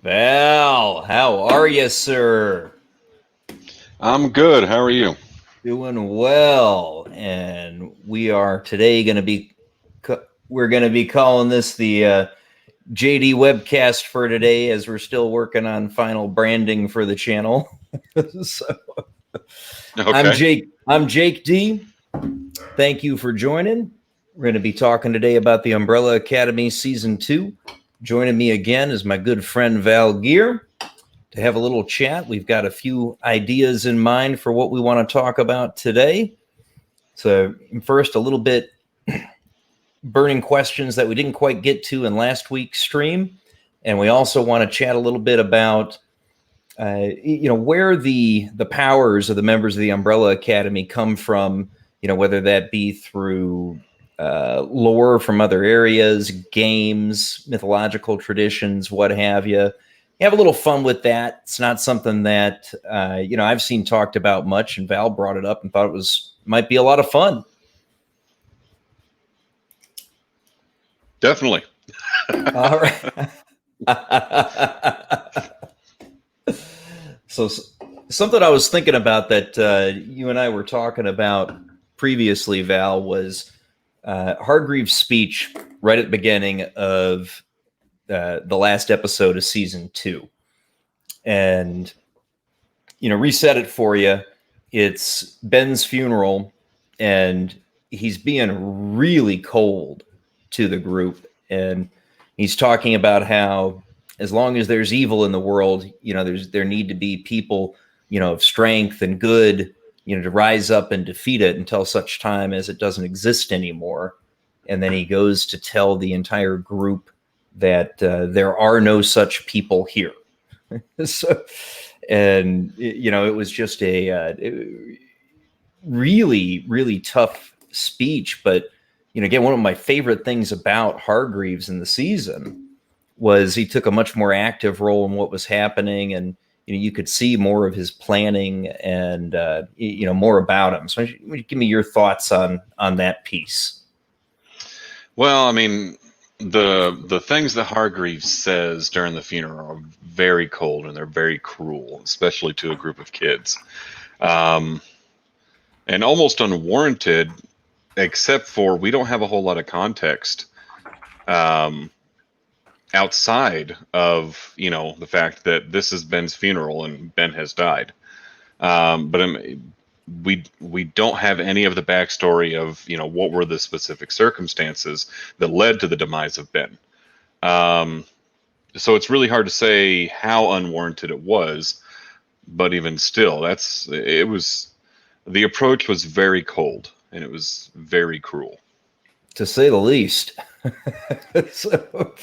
Val, how are you, sir? I'm good. How are you? Doing well, and we are today going to be we're going to be calling this the JD webcast for today, as we're still working on final branding for the channel. So, I'm Okay. Jake. I'm Jake D. Thank you for joining. We're going to be talking today about the Umbrella Academy Season 2. Joining me again is my good friend Val Gear to have a little chat. We've got a few ideas in mind for what we want to talk about today. So, first, a little bit burning questions that we didn't quite get to in last week's stream. And we also want to chat a little bit about where the powers of the members of the Umbrella Academy come from, whether that be through lore from other areas, games, mythological traditions, what have you. Have a little fun with that. It's not something that I've seen talked about much, and Val brought it up and thought might be a lot of fun. Definitely. All right. So something I was thinking about that you and I were talking about previously, Val, was Hargreaves' speech right at the beginning of the last episode of season 2. And, reset it for you. It's Ben's funeral, and he's being really cold to the group. And he's talking about how as long as there's evil in the world, there need to be people, of strength and good, to rise up and defeat it until such time as it doesn't exist anymore. And then he goes to tell the entire group that there are no such people here. So, and it was just a really, really tough speech. But again, one of my favorite things about Hargreaves in the season was he took a much more active role in what was happening, and you could see more of his planning and more about him. So, give me your thoughts on that piece. Well, I mean, the things that Hargreaves says during the funeral are very cold and they're very cruel, especially to a group of kids, um, and almost unwarranted, except for we don't have a whole lot of context um, outside of the fact that this is Ben's funeral and Ben has died. But we don't have any of the backstory of what were the specific circumstances that led to the demise of Ben. Um, so it's really hard to say how unwarranted it was, but even still, the approach was very cold and it was very cruel. To say the least. So,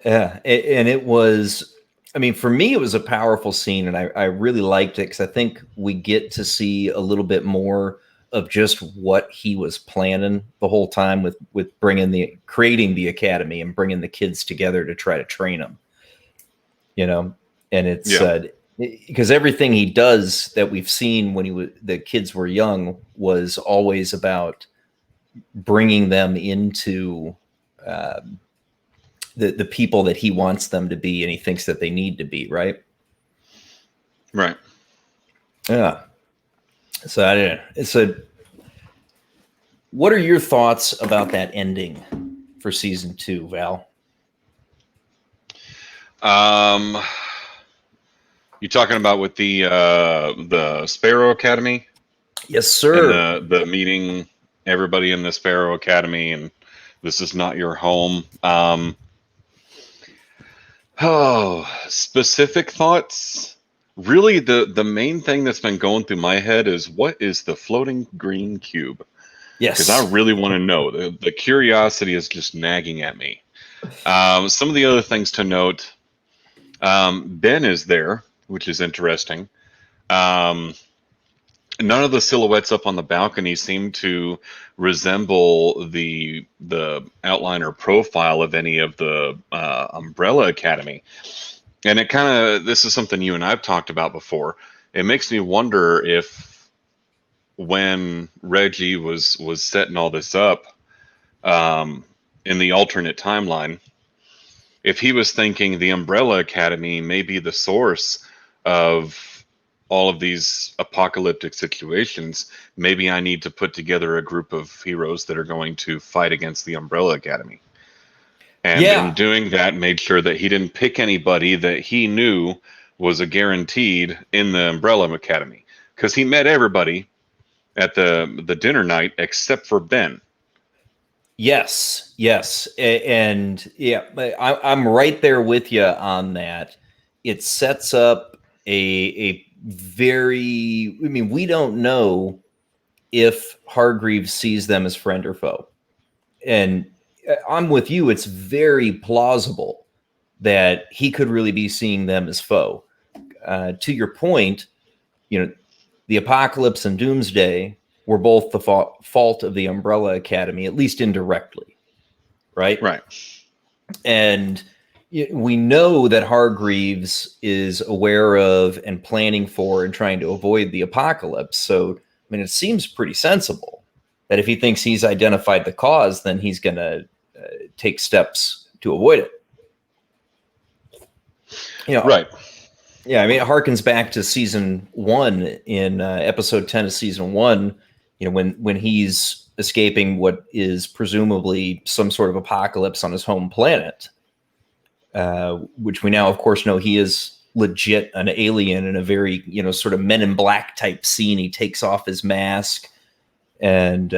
yeah, and it was. I mean, for me, it was a powerful scene, and I really liked it because I think we get to see a little bit more of just what he was planning the whole time with creating the academy and bringing the kids together to try to train them. And it's Yeah, because everything he does that we've seen when the kids were young was always about bringing them into the people that he wants them to be, and he thinks that they need to be, right? right. Yeah. So I don't know. So what are your thoughts about that ending for season 2, Val? Um, you talking about with the Sparrow Academy Yes, and sir. the meeting everybody in the Sparrow Academy and this is not your home. Oh, specific thoughts. Really, the main thing that's been going through my head is what is the floating green cube? Because I Yes. really want to know. The curiosity is just nagging at me. Some of the other things to note: Ben is there, which is interesting. Um, None of the silhouettes up on the balcony seem to resemble the outline or profile of any of the Umbrella Academy. And it kind of, this is something you and I've talked about before. It makes me wonder if when Reggie was setting all this up um, in the alternate timeline, if he was thinking the Umbrella Academy may be the source of all of these apocalyptic situations, maybe I need to put together a group of heroes that are going to fight against the Umbrella Academy. And in Yeah. doing that, made sure that he didn't pick anybody that he knew was a guaranteed in the Umbrella Academy, because he met everybody at the dinner night except for Ben. Yes, yes, and yeah, I'm right there with you on that. It sets up a very. I mean, we don't know if Hargreaves sees them as friend or foe, and I'm with you. It's very plausible that he could really be seeing them as foe. To your point, the Apocalypse and Doomsday were both the fault of the Umbrella Academy, at least indirectly, right? Right. And we know that Hargreaves is aware of and planning for and trying to avoid the apocalypse. So, I mean, it seems pretty sensible that if he thinks he's identified the cause, then he's going to take steps to avoid it. Right. Yeah, I mean, it harkens back to season 1 in episode 10 of season 1, when he's escaping what is presumably some sort of apocalypse on his home planet, which we now, of course, know he is legit an alien in a very, sort of Men in Black type scene. He takes off his mask and,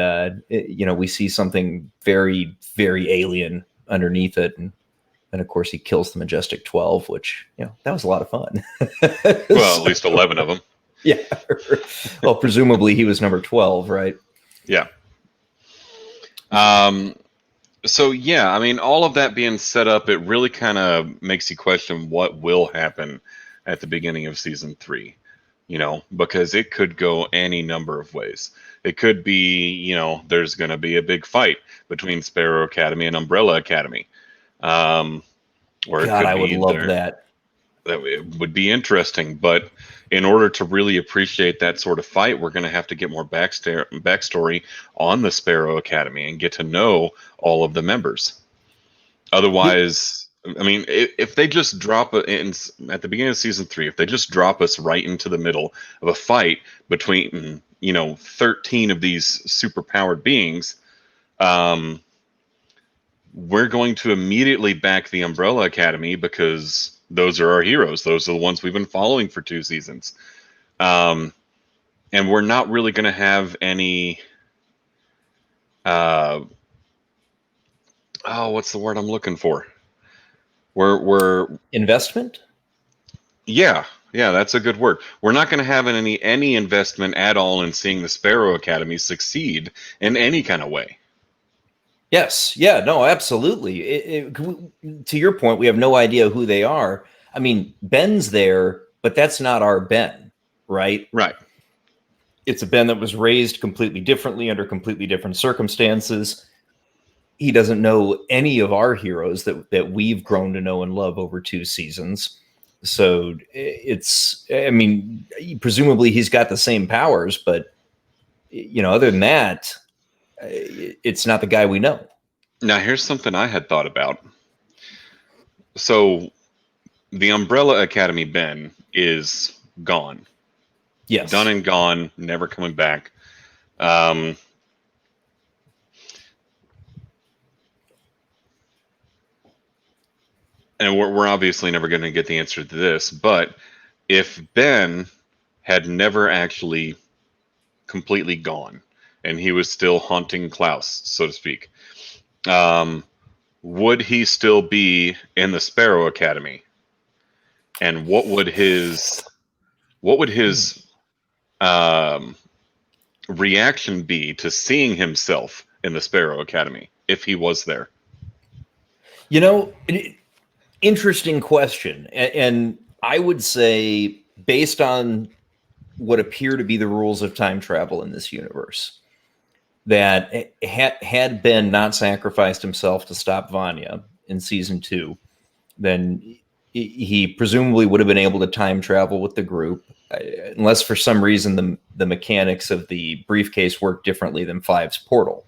we see something very, very alien underneath it. And of course, he kills the Majestic 12, which, that was a lot of fun. Well, at least 11 of them. Yeah. Well, presumably he was number 12, right? Yeah. So, yeah, I mean, all of that being set up, it really kind of makes you question what will happen at the beginning of season 3, because it could go any number of ways. It could be, there's going to be a big fight between Sparrow Academy and Umbrella Academy. Or God, it I could would be love that. It would be interesting, but in order to really appreciate that sort of fight, we're going to have to get more backstory on the Sparrow Academy and get to know all of the members. Otherwise, I mean, if they just drop it at the beginning of season 3, if they just drop us right into the middle of a fight between 13 of these superpowered beings, we're going to immediately back the Umbrella Academy because those are our heroes. Those are the ones we've been following for 2 seasons. And we're not really going to have any, what's the word I'm looking for? We're Investment? Yeah, that's a good word. We're not going to have any investment at all in seeing the Sparrow Academy succeed in any kind of way. Yes. Yeah, no, absolutely. To your point, we have no idea who they are. I mean, Ben's there, but that's not our Ben, right? Right. It's a Ben that was raised completely differently under completely different circumstances. He doesn't know any of our heroes that we've grown to know and love over 2 seasons. So presumably he's got the same powers, but other than that, it's not the guy we know. Now, here's something I had thought about. So, the Umbrella Academy Ben is gone. Yes. Done and gone, never coming back. And we're obviously never going to get the answer to this, but if Ben had never actually completely gone and he was still haunting Klaus, so to speak, would he still be in the Sparrow Academy? And what would his reaction be to seeing himself in the Sparrow Academy if he was there? Interesting question. And I would say, based on what appear to be the rules of time travel in this universe, that had Ben not sacrificed himself to stop Vanya in season 2, then he presumably would have been able to time travel with the group, unless for some reason the mechanics of the briefcase work differently than 5's portal.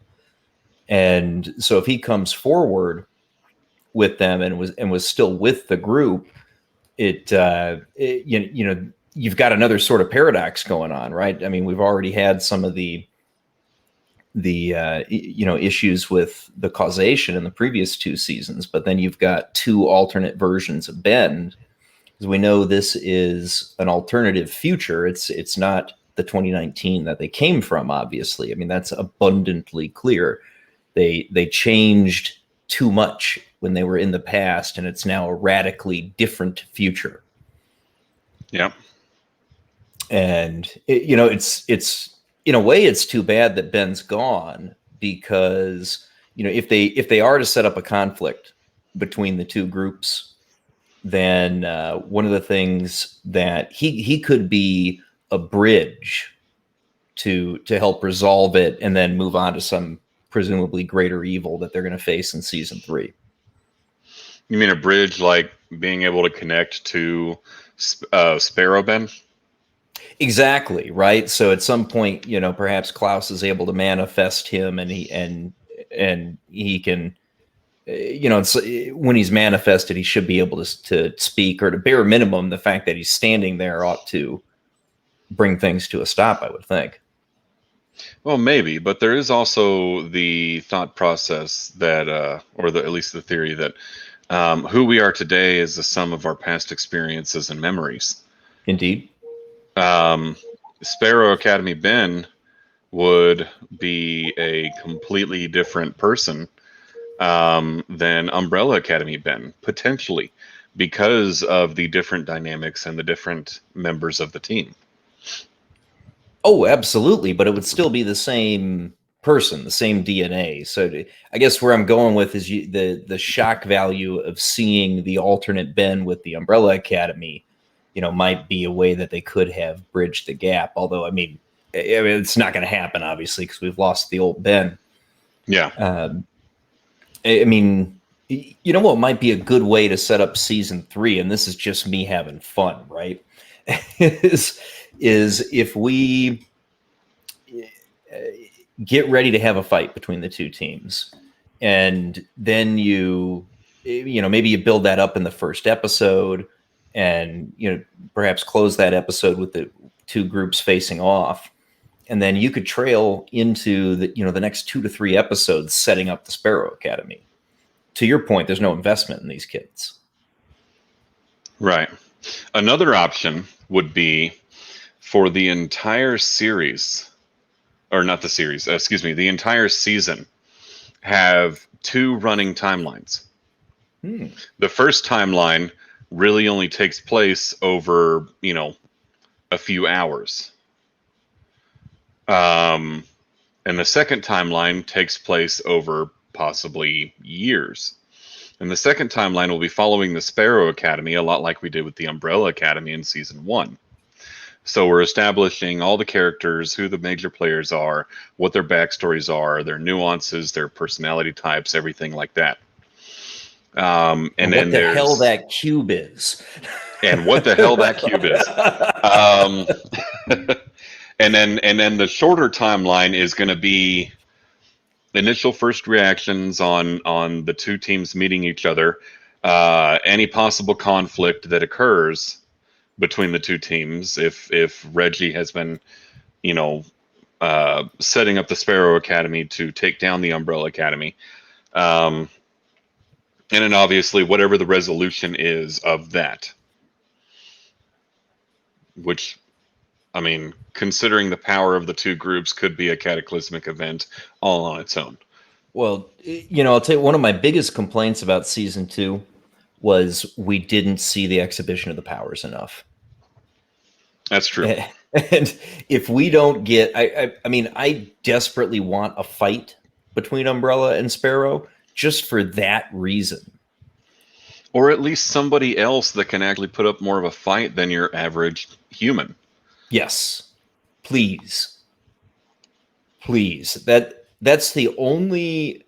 And so if he comes forward, with them and was still with the group, you've got another sort of paradox going on, right? I mean, we've already had some of the issues with the causation in the previous 2 seasons, but then you've got 2 alternate versions of Ben, because we know this is an alternative future. It's not the 2019 that they came from, obviously. I mean, that's abundantly clear. They changed too much when they were in the past, and it's now a radically different future. Yeah. And it's in a way, it's too bad that Ben's gone, because if they are to set up a conflict between the 2 groups, then one of the things that he could be a bridge to help resolve it, and then move on to some presumably greater evil that they're going to face in season 3. You mean a bridge, like being able to connect to Sparrow Ben? Exactly, right. So at some point, perhaps Klaus is able to manifest him, and he can, it's, when he's manifested, he should be able to speak, or to bare minimum, the fact that he's standing there ought to bring things to a stop, I would think. Well, maybe, but there is also the thought process that, at least the theory that who we are today is the sum of our past experiences and memories. Indeed. Sparrow Academy Ben would be a completely different person than Umbrella Academy Ben, potentially, because of the different dynamics and the different members of the team. Oh, absolutely. But it would still be the same person, the same DNA. So I guess where I'm going with is the shock value of seeing the alternate Ben with the Umbrella Academy, might be a way that they could have bridged the gap. Although, I mean it's not going to happen, obviously, because we've lost the old Ben. Yeah. I mean, what might be a good way to set up season 3, and this is just me having fun, right? is if we get ready to have a fight between the 2 teams, and then maybe you build that up in the first episode, and perhaps close that episode with the 2 groups facing off, and then you could trail into the next 2 to 3 episodes setting up the Sparrow Academy. To your point, there's no investment in these kids. Right. Another option would be for the entire series, or not the series, the entire season, have 2 running timelines. The first timeline really only takes place over, a few hours. And the second timeline takes place over possibly years. And the second timeline will be following the Sparrow Academy, a lot like we did with the Umbrella Academy in season 1. So we're establishing all the characters, who the major players are, what their backstories are, their nuances, their personality types, everything like that. And then what the hell that cube is. And what the hell that cube is. And then the shorter timeline is going to be initial first reactions on the 2 teams meeting each other, any possible conflict that occurs between the 2 teams, if Reggie has been, setting up the Sparrow Academy to take down the Umbrella Academy, and then obviously whatever the resolution is of that, which, I mean, considering the power of the 2 groups, could be a cataclysmic event all on its own. Well, I'll tell you, one of my biggest complaints about season 2 was we didn't see the exhibition of the powers enough. That's true. And if we don't get, I mean, I desperately want a fight between Umbrella and Sparrow just for that reason. Or at least somebody else that can actually put up more of a fight than your average human. Yes. Please. Please. That's the only,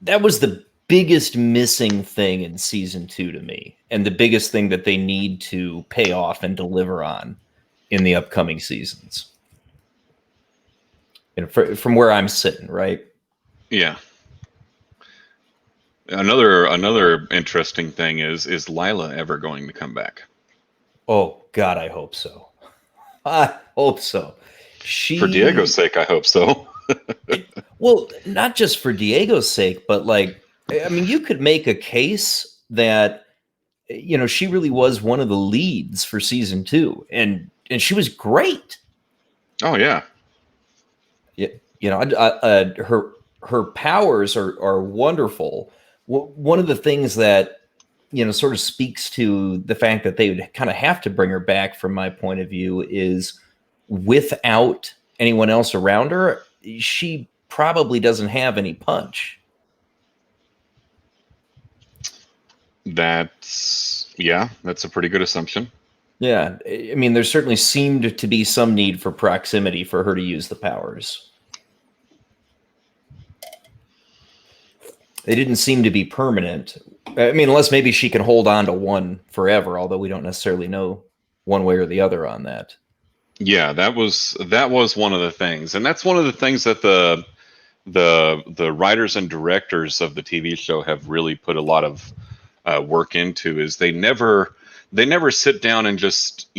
that was the biggest missing thing in season 2 to me, and the biggest thing that they need to pay off and deliver on in the upcoming seasons. From where I'm sitting, right? Yeah. Another interesting thing is Lila ever going to come back? Oh God, I hope so. I hope so. For Diego's She, sake, I hope so. well, not just for Diego's sake, but like, I mean, you could make a case that she really was one of the leads for season 2, and she was great. Oh yeah, Yeah, her powers are wonderful. One of the things that sort of speaks to the fact that they would kind of have to bring her back, from my point of view, is without anyone else around her, she probably doesn't have any punch. that's a pretty good assumption. Yeah, I mean, there certainly seemed to be some need for proximity for her to use the powers. They didn't seem to be permanent. I mean, unless maybe she can hold on to one forever, although we don't necessarily know one way or the other on that. Yeah, that was one of the things, and that's one of the things that the writers and directors of the TV show have really put a lot of work into. Is they never sit down and just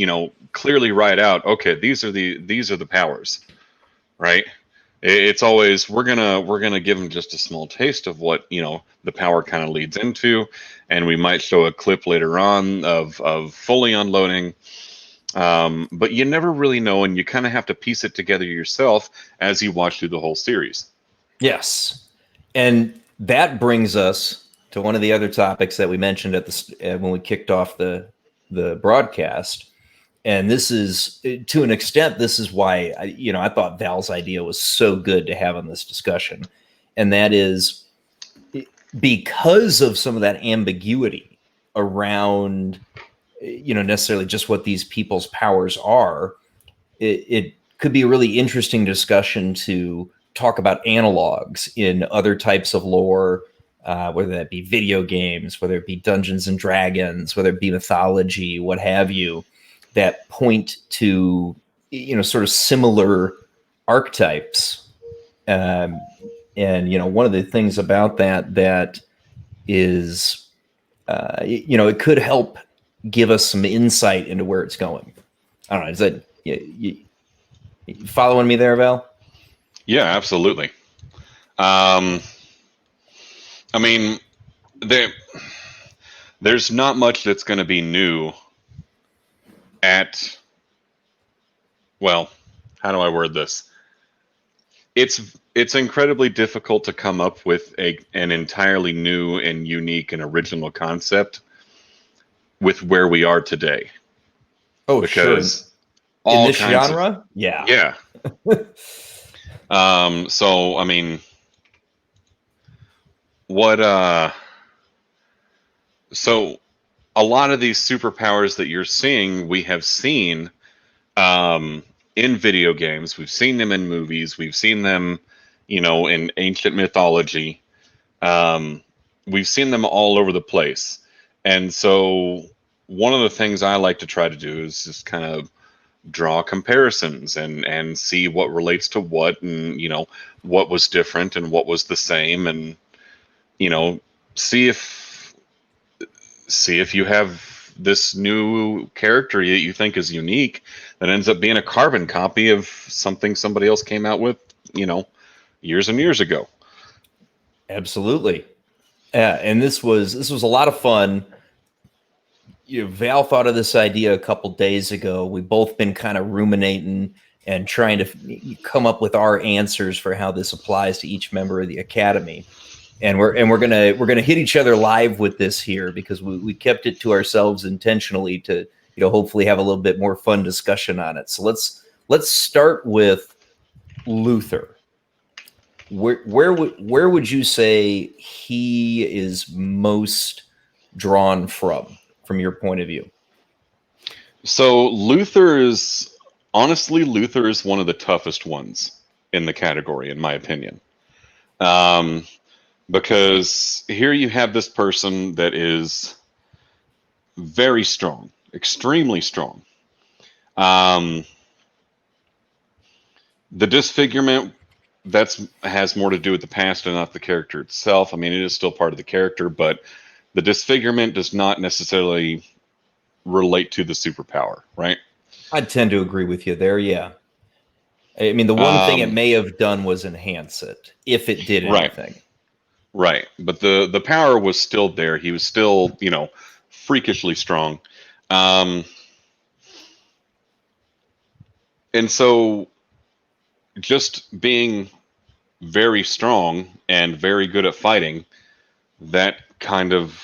clearly write out, okay, these are the powers, right? It's always we're gonna give them just a small taste of what the power kind of leads into, and we might show a clip later on of fully unloading. But you never really know, and you kind of have to piece it together yourself as you watch through the whole series. Yes. And that brings us to one of the other topics that we mentioned at when we kicked off the broadcast. And this is, to an extent, this is why I thought Val's idea was so good to have on this discussion. And that is, because of some of that ambiguity around necessarily just what these people's powers are, it could be a really interesting discussion to talk about analogs in other types of lore, whether that be video games, whether it be Dungeons and Dragons, whether it be mythology, what have you, that point to sort of similar archetypes. And one of the things about that is, it could help give us some insight into where it's going. I don't know. Is that you following me there, Val? Yeah, absolutely. Um, I mean, there there's not much that's going to be new at, well, how do I word this? It's incredibly difficult to come up with an entirely new and unique and original concept with where we are today, Oh, sure. because In all this kinds of, genre, yeah. yeah. So I mean, what so a lot of these superpowers that you're seeing, we have seen um, in video games. We've seen them in movies. We've seen them, in ancient mythology. Um, we've seen them all over the place. And so, one of the things I like to try to do is just kind of draw comparisons and see what relates to what, and what was different and what was the same, and you know see if you have this new character that you think is unique that ends up being a carbon copy of something somebody else came out with, years and years ago. Absolutely. Yeah, and this was a lot of fun. Val thought of this idea a couple days ago. We've both been kind of ruminating and trying to come up with our answers for how this applies to each member of the academy. And we're gonna hit each other live with this here, because we kept it to ourselves intentionally to hopefully have a little bit more fun discussion on it. So let's start with Luther. Where would you say he is most drawn from your point of view? So Luther is one of the toughest ones in the category, in my opinion. Um, because here you have this person that is very strong, extremely strong. Um, the disfigurement that's has more to do with the past and not the character itself. I mean, it is still part of the character, but the disfigurement does not necessarily relate to the superpower, right? I tend to agree with you there. Yeah. I mean, the one thing it Um, may have done was enhance it, if it did right, anything. right. But the power was still there. He was still, freakishly strong. Um, and so just being very strong and very good at fighting, that kind of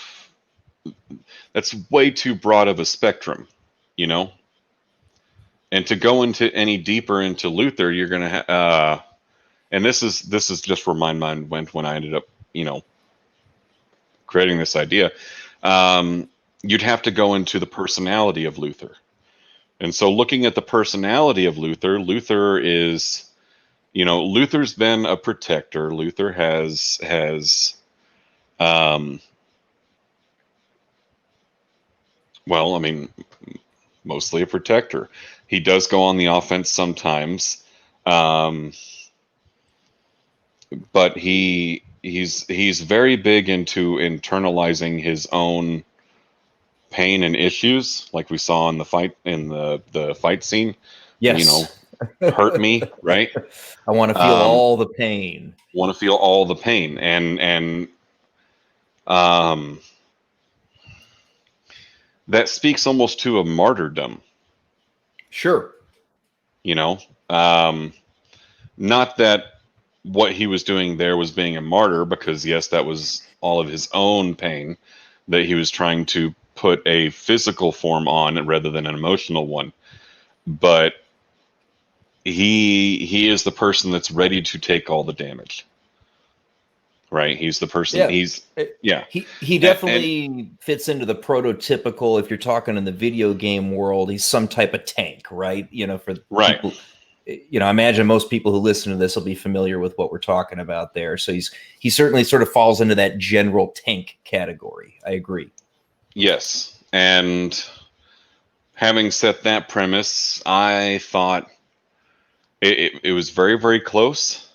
that's way too broad of a spectrum, you know. And to go into any deeper into Luther, you're gonna and this is just where my mind went when I ended up, creating this idea. You'd have to go into the personality of Luther. And so looking at the personality of Luther, Luther is, Luther's been a protector. Luther has um well, I mean, mostly a protector. He does go on the offense sometimes. Um but he's very big into internalizing his own pain and issues, like we saw in the fight scene. Yes. Hurt me, right? I want to feel um all the pain. Want to feel all the pain, and um that speaks almost to a martyrdom, Sure. you know um not that what he was doing there was being a martyr, because yes, that was all of his own pain that he was trying to put a physical form on rather than an emotional one. But he is the person that's ready to take all the damage, right? He's the person. Yeah. He's Yeah. He And definitely fits into the prototypical, if you're talking in the video game world, he's some type of tank, right? For right. people, I imagine most people who listen to this will be familiar with what we're talking about there. So he certainly sort of falls into that general tank category. I agree. Yes. And having set that premise, I thought it was very, very close.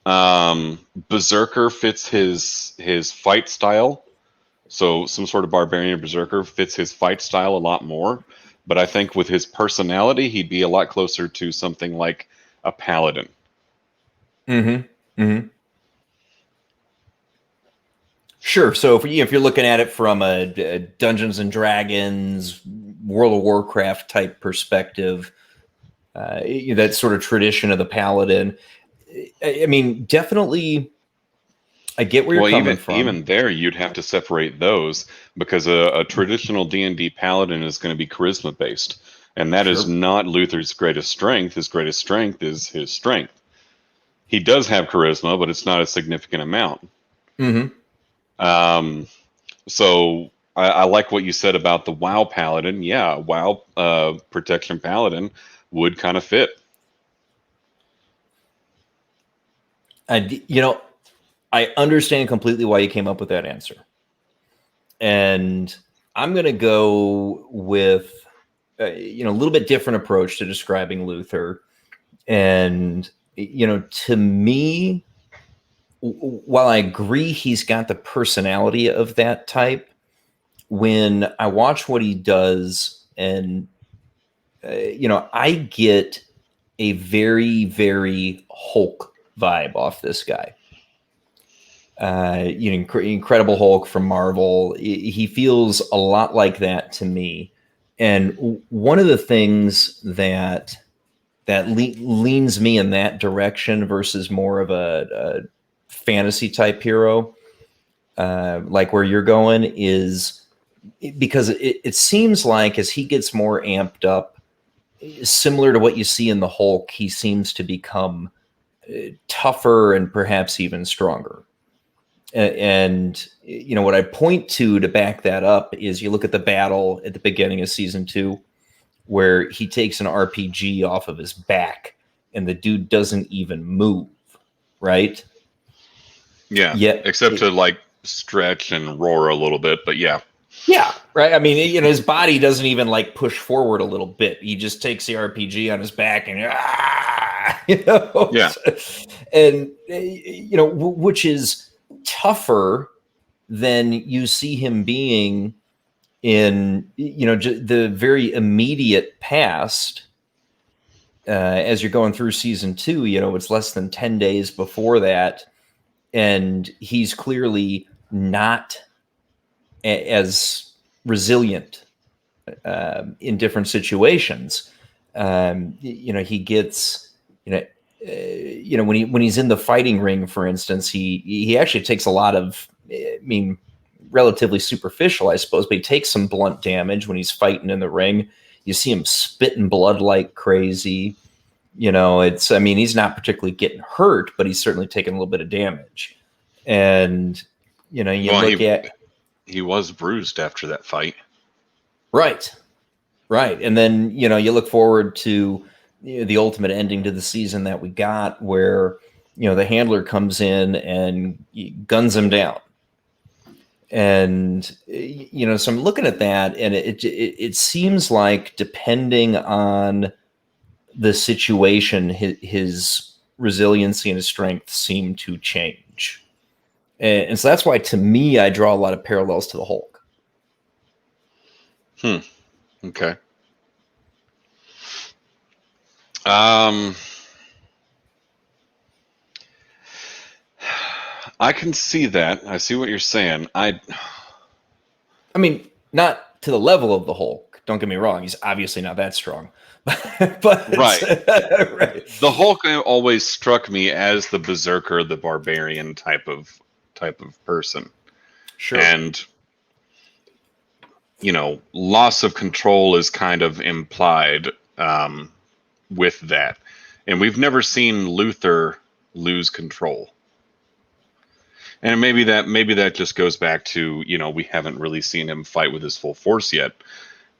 Berserker fits his fight style. So some sort of barbarian berserker fits his fight style a lot more. But I think with his personality, he'd be a lot closer to something like a paladin. Mm-hmm. Mm-hmm. Sure. So if you're looking at it from a Dungeons and Dragons, World of Warcraft type perspective, that sort of tradition of the paladin, I mean, definitely, I get where you're Well, coming even from. there, you'd have to separate those, because a traditional D&D paladin is going to be charisma based, and that is Sure. not Luther's greatest strength. His greatest strength is his strength. He does have charisma, but it's not a significant amount. Mm-hmm. Um, so I like what you said about the WoW paladin. Yeah, WoW protection paladin would kind of fit. And I understand completely why you came up with that answer, and I'm going to go with a little bit different approach to describing Luther. And to me, while I agree he's got the personality of that type, when I watch what he does, and I get a very, very Hulk vibe off this guy. Incredible Hulk from Marvel. He feels a lot like that to me. And one of the things that leans me in that direction versus more of a fantasy type hero, like where you're going, is because it seems like as he gets more amped up, similar to what you see in the Hulk, he seems to become tougher and perhaps even stronger. And what I point to back that up is you look at the battle at the beginning of season 2, where he takes an RPG off of his back and the dude doesn't even move, right? Yeah, Yet, except to like stretch and roar a little bit, but yeah. yeah, right. I mean, his body doesn't even like push forward a little bit. He just takes the RPG on his back and you know, Yeah. and which is tougher than you see him being in the very immediate past. As you're going through season 2, it's less than 10 days before that, and he's clearly not as resilient in different situations. He gets, when he's in the fighting ring, for instance, he actually takes a lot of, relatively superficial, I suppose, but he takes some blunt damage when he's fighting in the ring. You see him spitting blood like crazy. He's not particularly getting hurt, but he's certainly taking a little bit of damage. And, you look at... He was bruised after that fight. Right. And then, you look forward to the ultimate ending to the season that we got, where, the handler comes in and guns him down. And, so I'm looking at that, and it seems like, depending on the situation, his resiliency and his strength seem to change. And so that's why, to me, I draw a lot of parallels to the Hulk. Okay. I can see that. I see what you're saying. Not to the level of the Hulk. Don't get me wrong. He's obviously not that strong. But right. Right. The Hulk always struck me as the berserker, the barbarian type of person. Sure. And loss of control is kind of implied with that. And we've never seen Luthor lose control. And maybe that just goes back to, we haven't really seen him fight with his full force yet.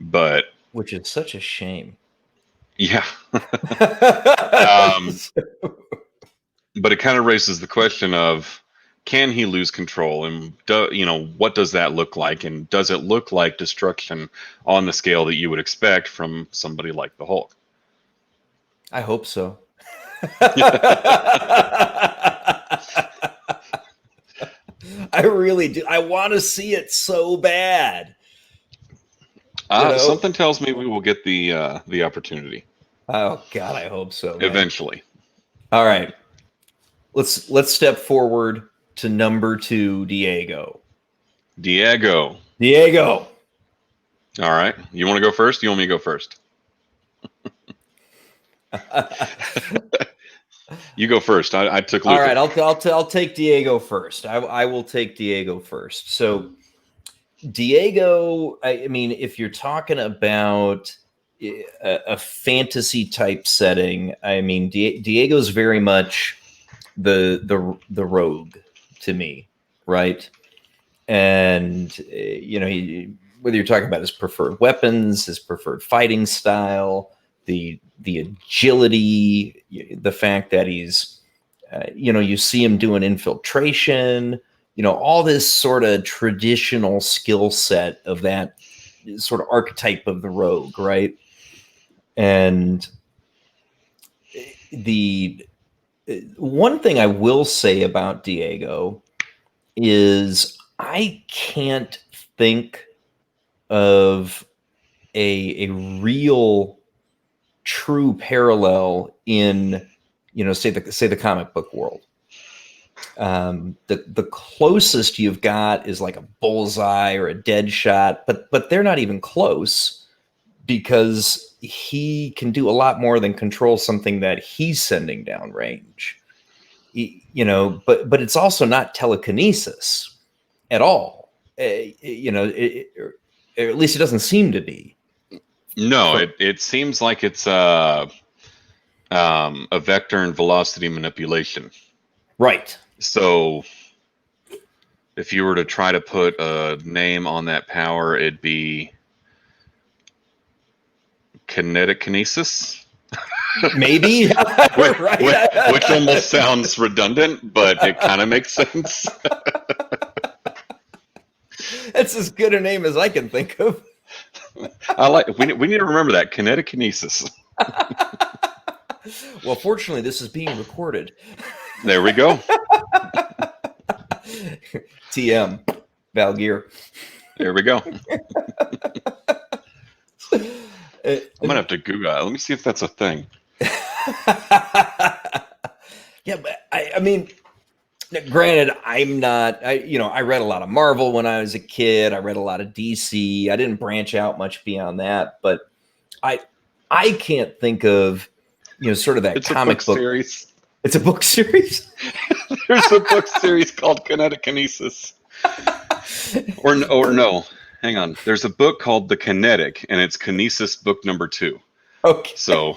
But which is such a shame. Yeah. But it kind of raises the question of, can he lose control, and what does that look like, and does it look like destruction on the scale that you would expect from somebody like the Hulk? I hope so. I really do. I want to see it so bad. Something tells me we will get the opportunity. Oh God, I hope so. Man. Eventually. All right. Let's step forward to number 2, Diego. Diego. All right. You want to go first? You want me to go first? You go first. I took Luthor. All right, I'll take Diego first. I will take Diego first. So Diego, if you're talking about a fantasy type setting, Diego's very much the rogue to me, right? And whether you're talking about his preferred weapons, his preferred fighting style, the agility, the fact that he's you see him doing infiltration, all this sort of traditional skill set of that sort of archetype of the rogue, right? And the one thing I will say about Diego is I can't think of a real true parallel in say the comic book world. The closest you've got is like a Bullseye or a Deadshot, but they're not even close, because he can do a lot more than control something that he's sending down range. But it's also not telekinesis at all. Or at least it doesn't seem to be. No, it seems like it's a vector and velocity manipulation. Right. So if you were to try to put a name on that power, it'd be kinetic kinesis. Maybe. which almost sounds redundant, but it kind of makes sense. That's as good a name as I can think of. We need to remember that, kinetic kinesis. Well, fortunately, this is being recorded. There we go. TM, Val Gear. There we go. Uh, I'm gonna have to Google it. Let me see if that's a thing. Yeah, but I mean, granted, I'm not. I read a lot of Marvel when I was a kid. I read a lot of DC. I didn't branch out much beyond that, but I can't think of sort of that It's a comic book book. series. It's a book series. There's a book series called Kinetic Kinesis. Or no, hang on. There's a book called The Kinetic, and it's Kinesis book number 2. Okay. So,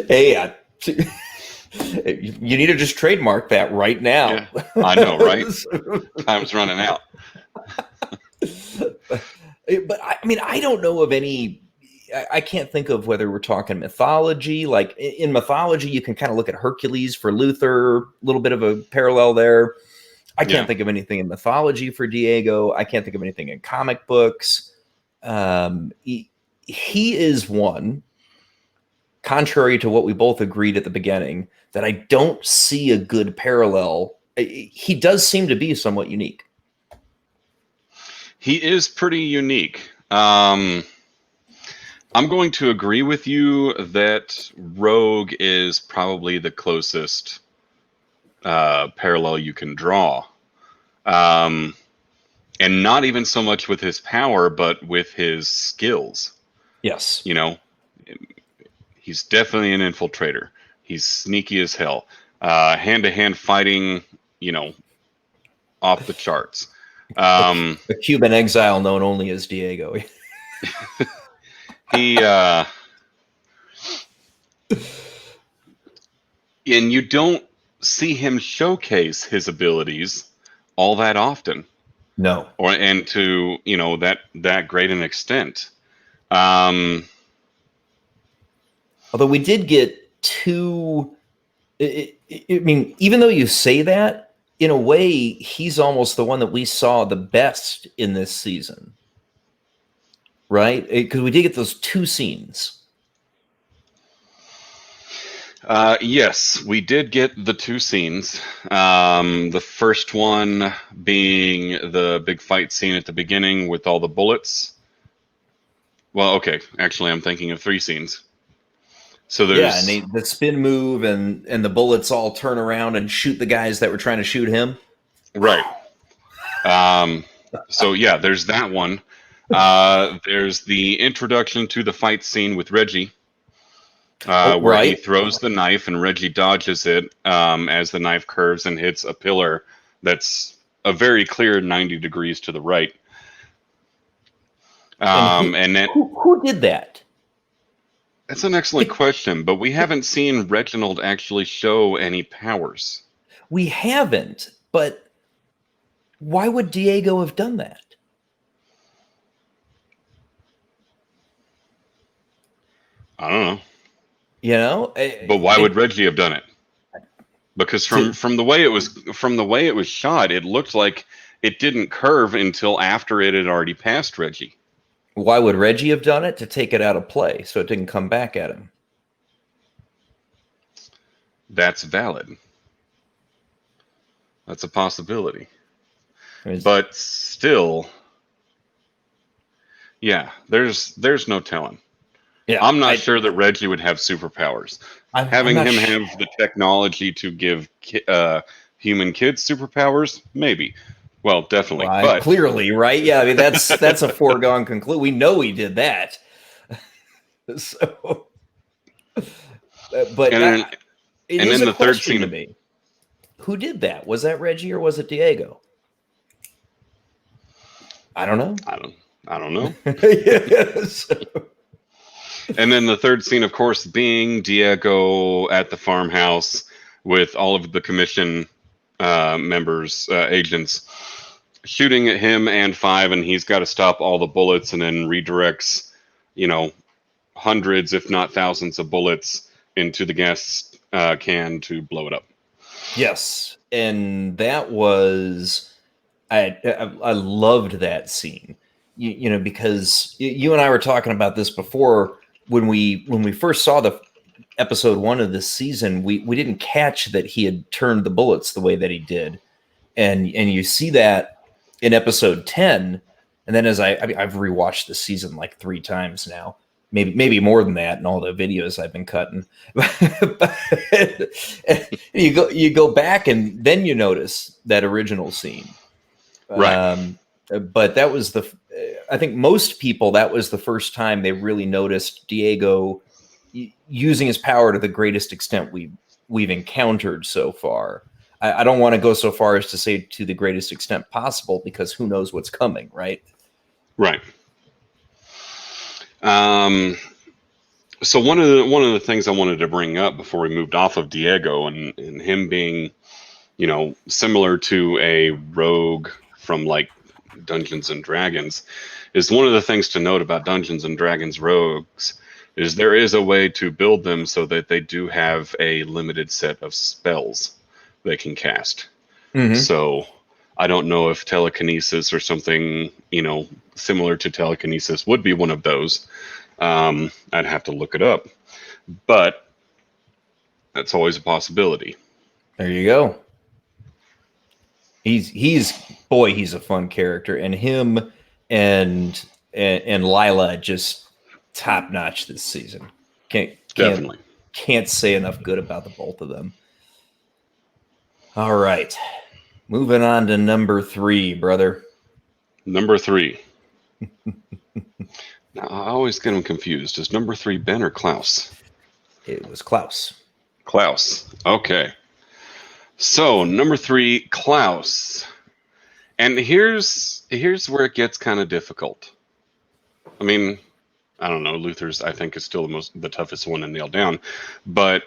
Hey, you need to just trademark that right now. yeah, I know, right? Time's running out. But I mean, I don't know of any. I can't think of whether we're talking mythology. Like in mythology, you can kind of look at Hercules for Luther, a little bit of a parallel there. I can't think of anything in mythology for Diego. I can't think of anything in comic books. He is one, contrary to what we both agreed at the beginning, that I don't see a good parallel. He does seem to be somewhat unique. He is pretty unique. I'm going to agree with you that Rogue is probably the closest parallel you can draw. And not even so much with his power, but with his skills. Yes. He's definitely an infiltrator. He's sneaky as hell. Hand-to-hand fighting, off the charts. A Cuban exile known only as Diego. And you don't see him showcase his abilities all that often. No. And to, that great an extent. Although we did get two. I mean, even though you say that, in a way, he's almost the one that we saw the best in this season. Right? Because we did get those two scenes. Yes, we did get the two scenes. The first one being the big fight scene at the beginning with all the bullets. Well, okay, actually, I'm thinking of 3 scenes. So there's and the spin move and the bullets all turn around and shoot the guys that were trying to shoot him. Right. So yeah, there's that one. There's the introduction to the fight scene with Reggie. Where he throws the knife and Reggie dodges it as the knife curves and hits a pillar that's a very clear 90 degrees to the right. And then who did that? That's an excellent question, but we haven't seen Reginald actually show any powers. We haven't, but why would Diego have done that? I don't know. But why would Reggie have done it? Because from the way it was shot, it looked like it didn't curve until after it had already passed Reggie. Why would Reggie have done it? To take it out of play so it didn't come back at him. That's valid. That's a possibility. But still, yeah, there's no telling. Yeah, I'm not sure that Reggie would have superpowers. Having him have the technology to give human kids superpowers, maybe. Well, definitely. But clearly, right? Yeah, I mean that's a foregone conclusion. We know he did that. So, but and then the third scene to me. Who did that? Was that Reggie or was it Diego? I don't know. I don't know. Yes. And then the third scene, of course, being Diego at the farmhouse with all of the commission members, agents, shooting at him and Five, and he's got to stop all the bullets and then redirects, hundreds, if not thousands of bullets into the gas can to blow it up. Yes, and that was I loved that scene. Because you and I were talking about this before. when we first saw the episode 1 of this season, we didn't catch that he had turned the bullets the way that he did, and you see that in episode 10, and then I've rewatched the season like 3 times now, maybe more than that in all the videos I've been cutting. you go back and then you notice that original scene, Right. but that was I think most people, that was the first time they really noticed Diego using his power to the greatest extent we've encountered so far. I don't want to go so far as to say to the greatest extent possible, because who knows what's coming, right? Right. So one of the things I wanted to bring up before we moved off of Diego and him being, similar to a rogue from like Dungeons and Dragons, is one of the things to note about Dungeons and Dragons rogues is there is a way to build them so that they do have a limited set of spells they can cast. Mm-hmm. So I don't know if telekinesis or something, similar to telekinesis would be one of those. I'd have to look it up, but that's always a possibility. There you go. He's a fun character, and him and Lila just top notch this season. Definitely. Can't say enough good about the both of them. All right, moving on to number 3, brother. Number 3. Now, I always get them confused. Is number 3 Ben or Klaus? It was Klaus. Klaus. Okay. So number 3, Klaus. And here's where it gets kind of difficult. I mean, I don't know. Luther's, I think, is still the toughest one to nail down, but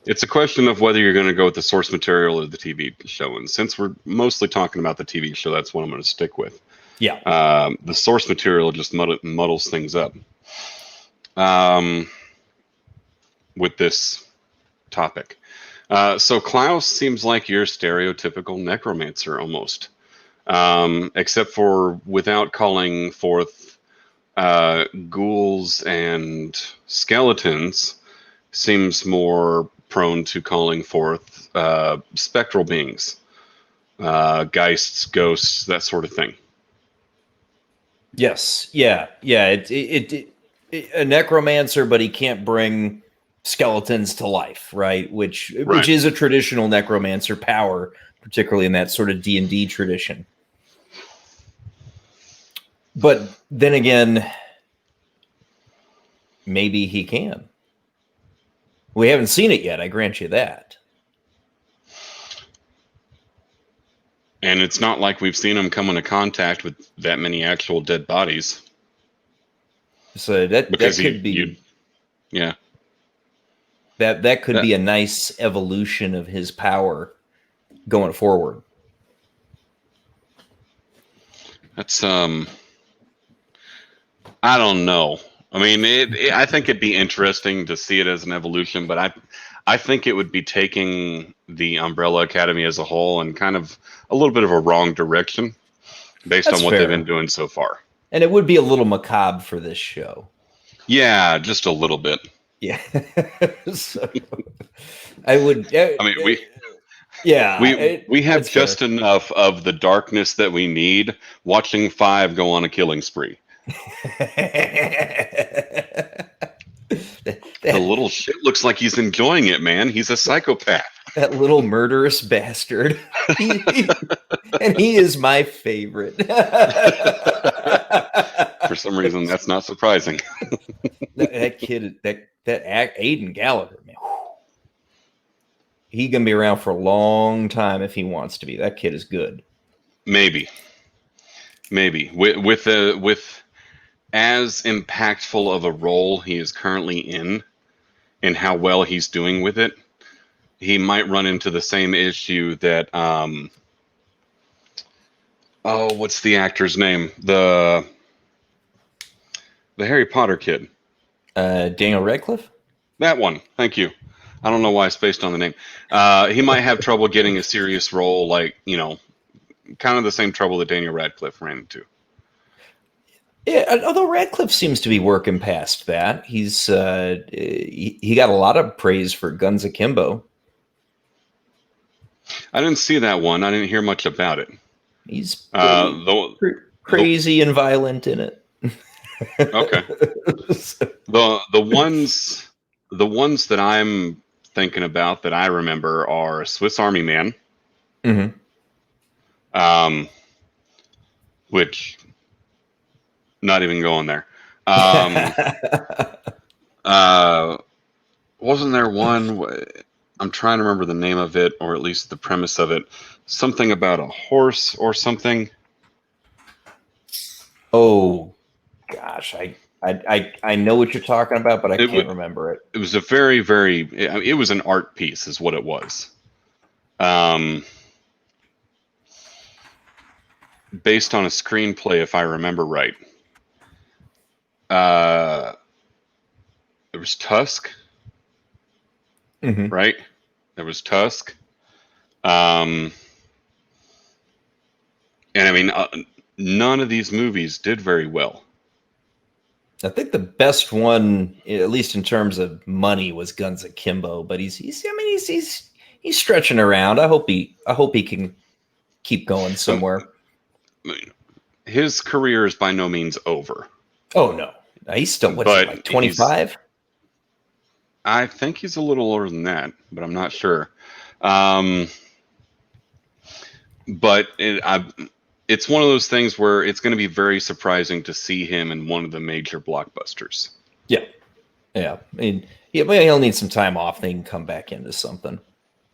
it's a question of whether you're going to go with the source material or the TV show. And since we're mostly talking about the TV show, that's what I'm going to stick with. Yeah. The source material just muddles things up with this topic. So Klaus seems like your stereotypical necromancer almost, except for without calling forth ghouls and skeletons, seems more prone to calling forth spectral beings, geists, ghosts, that sort of thing. Yes. Yeah. It a necromancer, but he can't bring skeletons to life, right? Which is a traditional necromancer power, particularly in that sort of D&D tradition. But then again, maybe he can. We haven't seen it yet, I grant you that. And it's not like we've seen him come into contact with that many actual dead bodies. So that could be... Yeah. That could be a nice evolution of his power going forward. That's I don't know. I mean, I think it'd be interesting to see it as an evolution, but I think it would be taking the Umbrella Academy as a whole and kind of a little bit of a wrong direction based on what they've been doing so far. And it would be a little macabre for this show. Yeah, just a little bit. Yeah. So, I would. I mean, we have just fair. enough of the darkness that we need watching 5 go on a killing spree. The little shit looks like he's enjoying it, man. He's a psychopath. That little murderous bastard. And he is my favorite. For some reason, that's not surprising. That kid, that Aiden Gallagher, man. He gonna be around for a long time if he wants to be. That kid is good. Maybe with as impactful of a role he is currently in, and how well he's doing with it, he might run into the same issue that what's the actor's name? The Harry Potter kid. Daniel Radcliffe? That one. Thank you. I don't know why I spaced on the name. He might have trouble getting a serious role, like, kind of the same trouble that Daniel Radcliffe ran into. Yeah, although Radcliffe seems to be working past that. He got a lot of praise for Guns Akimbo. I didn't see that one. I didn't hear much about it. He's pretty The the crazy and violent in it. okay. The ones that I'm thinking about that I remember are Swiss Army Man, Mhm. um, which not even going there. Um, uh, wasn't there one? I'm trying to remember the name of it, or at least the premise of it. Something about a horse or something. Oh gosh, I know what you're talking about, but I It can't w- remember it. it was a very. It was an art piece, is what it was. Um, Based on a screenplay, if I remember right. Uh, there was Tusk, Mhm. right? There was Tusk. Um, and I mean, none of these movies did very well. I think the best one, at least in terms of money, was Guns Akimbo. But he's I mean he's stretching around. I hope he can keep going Um, somewhere. his career is by no means over, Oh no, he's still what is he but like he's. 25? I think he's a little older than that, but I'm not sure. Um, but it's one of those things where it's going to be very surprising to see him in one of the major blockbusters. Yeah, yeah. I mean, yeah, but he'll need some time off. Then he can come back into something.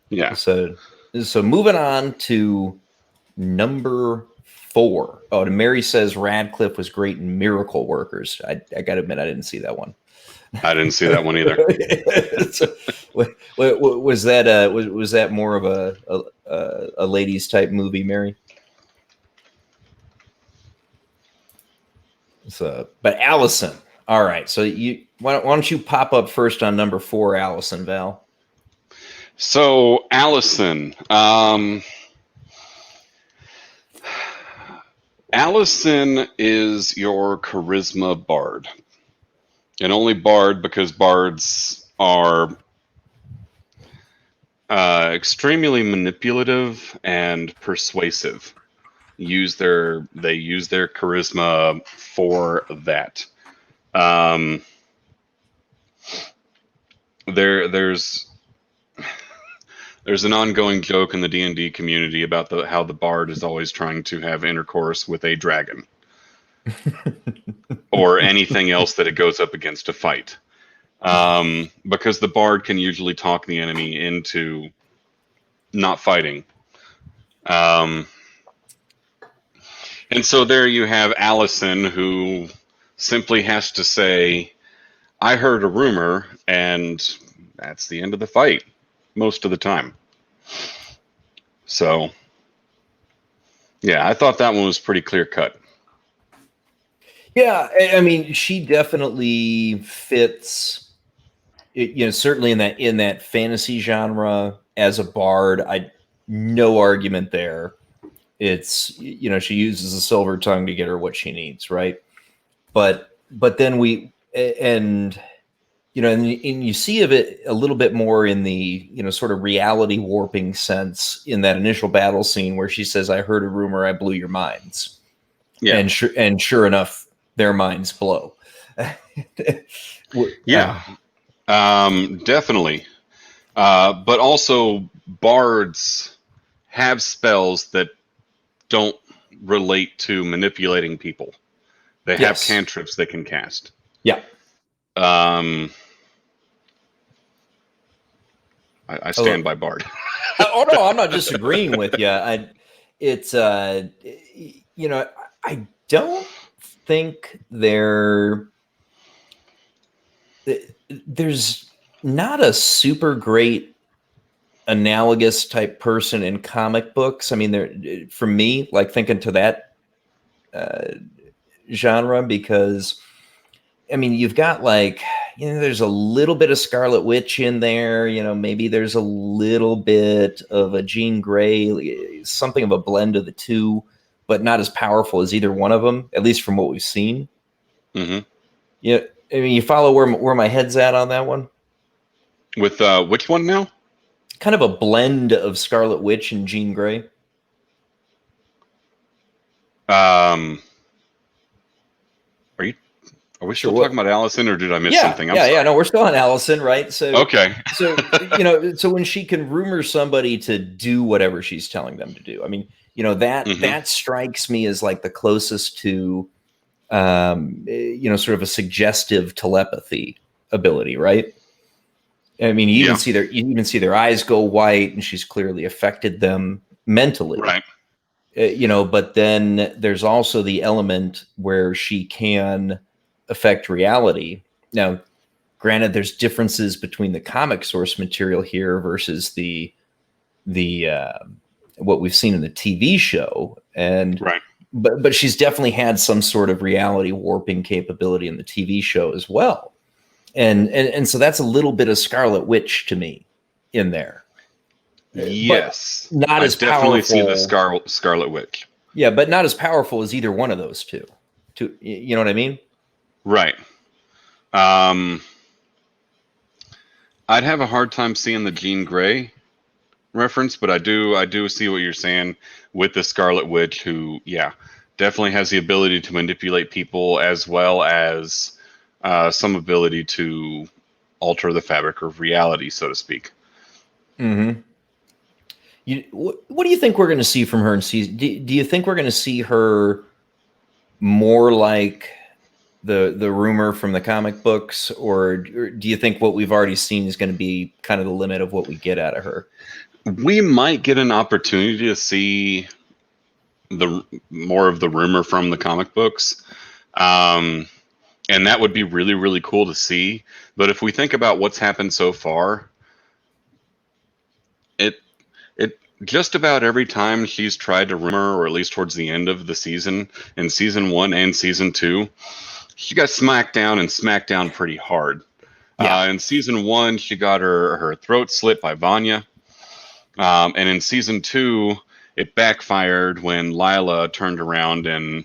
Yeah. So so moving on to number 4. Oh, and Mary says Radcliffe was great in Miracle Workers. I got to admit, I didn't see that one. I didn't see that one either. So, was that was that more of a ladies type movie, Mary? So, but Allison. All right. So why don't you pop up first on number 4, Allison Val? So, Allison. Allison is your charisma bard. And only bard because bards are extremely manipulative and persuasive. They use their charisma for that. Um, there's an ongoing joke in the D&D community about how the bard is always trying to have intercourse with a dragon or anything else that it goes up against a fight. Because the bard can usually talk the enemy into not fighting. Um, and so there you have Allison, who simply has to say, I heard a rumor, and that's the end of the fight most of the time. So, yeah, I thought that one was pretty clear cut. Yeah, I mean, she definitely fits. Certainly in that fantasy genre as a bard. I no argument there. It's she uses the silver tongue to get her what she needs, right? But then and and you see of it a little bit more in the sort of reality warping sense in that initial battle scene where she says, "I heard a rumor, I blew your minds," Yeah. and sure enough, their minds blow. Yeah, definitely. But also, bards have spells that don't relate to manipulating people. They have Yes. cantrips they can cast. Yeah. Um, I stand Oh, by Bard. oh no, I'm not disagreeing with you. It's I don't think there's not a super great analogous type person in comic books. I mean, there for me, like thinking to that uh, genre, because I mean, you've got like, there's a little bit of Scarlet Witch in there. Maybe there's a little bit of a Jean Grey, something of a blend of the two, but not as powerful as either one of them, at least from what we've seen. Mm-hmm. Yeah, I mean, you follow where my head's at on that one? With which one now? Kind of a blend of Scarlet Witch and Jean Grey. Um, are you? Are we Sure. still talking about Allison, or did I miss Yeah, something? I'm yeah, yeah. sorry. No, we're still on Allison, right? Okay. So when she can rumor somebody to do whatever she's telling them to do, I mean, Mm-hmm. that strikes me as like the closest to, sort of a suggestive telepathy ability, right? I mean, Yeah. you even see their eyes go white, and she's clearly affected them mentally. Right. But then there's also the element where she can affect reality. Now, granted, there's differences between the comic source material here versus the what we've seen in the TV show, and Right. but she's definitely had some sort of reality warping capability in the TV show as well, and so that's a little bit of Scarlet Witch to me in there, but Yes, not I as definitely see the powerful. Scarlet Witch. Yeah, but not as powerful as either one of those two. You know what I mean? Right. Um, I'd have a hard time seeing the Jean Grey reference, but I do see what you're saying with the Scarlet Witch, who, yeah, definitely has the ability to manipulate people as well as some ability to alter the fabric of reality, so to speak. Mm-hmm. What do you think we're going to see from her in season? Do you think we're going to see her more like the rumor from the comic books, or do you think what we've already seen is going to be kind of the limit of what we get out of her? We might get an opportunity to see the more of the rumor from the comic books. Um, and that would be really, really cool to see. But if we think about what's happened so far, it it just about every time she's tried to rumor, or at least towards the end of the season, in season one and season two, she got smacked down and smacked down pretty hard. Yeah, In season one, she got her throat slit by Vanya, and in season two, it backfired when Lila turned around and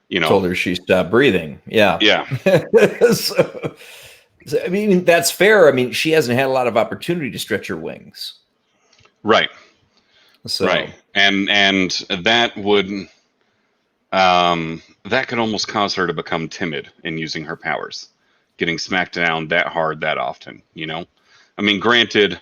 you know, told her she stopped breathing. Yeah. yeah, so, I mean, that's fair. I mean, she hasn't had a lot of opportunity to stretch her wings. right, right, So, and that could almost cause her to become timid in using her powers, getting smacked down that hard that often. I mean, granted,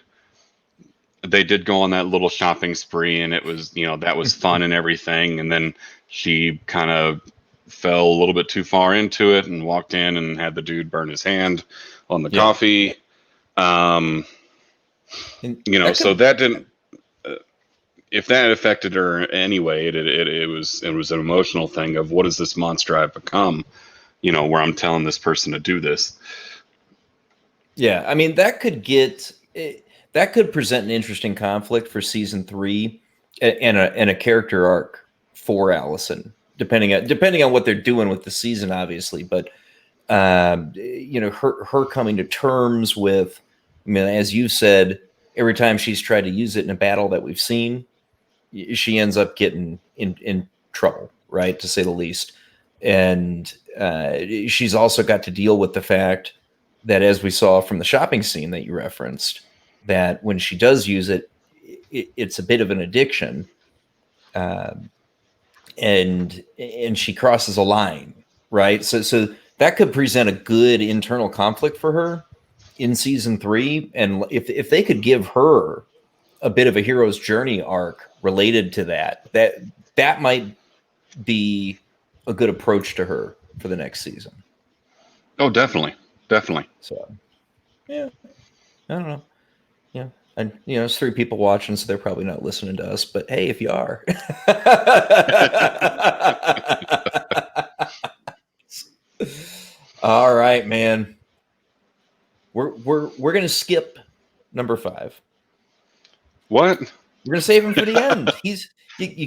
they did go on that little shopping spree, and it was that was fun and everything, and then she kind of fell a little bit too far into it and walked in and had the dude burn his hand on the yeah. coffee. Um, And that so could, that didn't. If that affected her anyway, it was an emotional thing of what does this monster I've become, where I'm telling this person to do this. yeah. I mean, that could present an interesting conflict for season 3, and a character arc for Allison, depending on what they're doing with the season, obviously. But her coming to terms with, I mean, as you said, every time she's tried to use it in a battle that we've seen, she ends up getting in trouble, right, to say the least. And she's also got to deal with the fact that, as we saw from the shopping scene that you referenced, that when she does use it, it's a bit of an addiction, uh, and she crosses a line, right? So that could present a good internal conflict for her in season 3, and if they could give her a bit of a hero's journey arc related to that might be a good approach to her for the next season. Oh, definitely, definitely. So yeah, I don't know. Yeah. And it's 3 people watching, so they're probably not listening to us. But hey, if you are, all right, man. We're gonna skip number 5. What? We're gonna save him for the end. You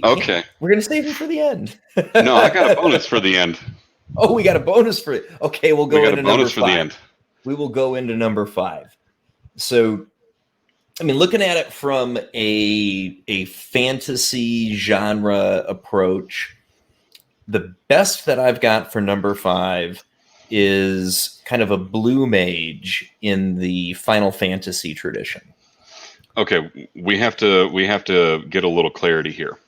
can't. Okay. We're gonna save him for the end. No, I got a bonus for the end. Oh, we got a bonus for it. Okay, we'll We go got a into number bonus for the 5. end. We will go into number 5. So, I mean, looking at it from a fantasy genre approach, the best that I've got for number 5 is kind of a blue mage in the Final Fantasy tradition. Okay, we have to get a little clarity here.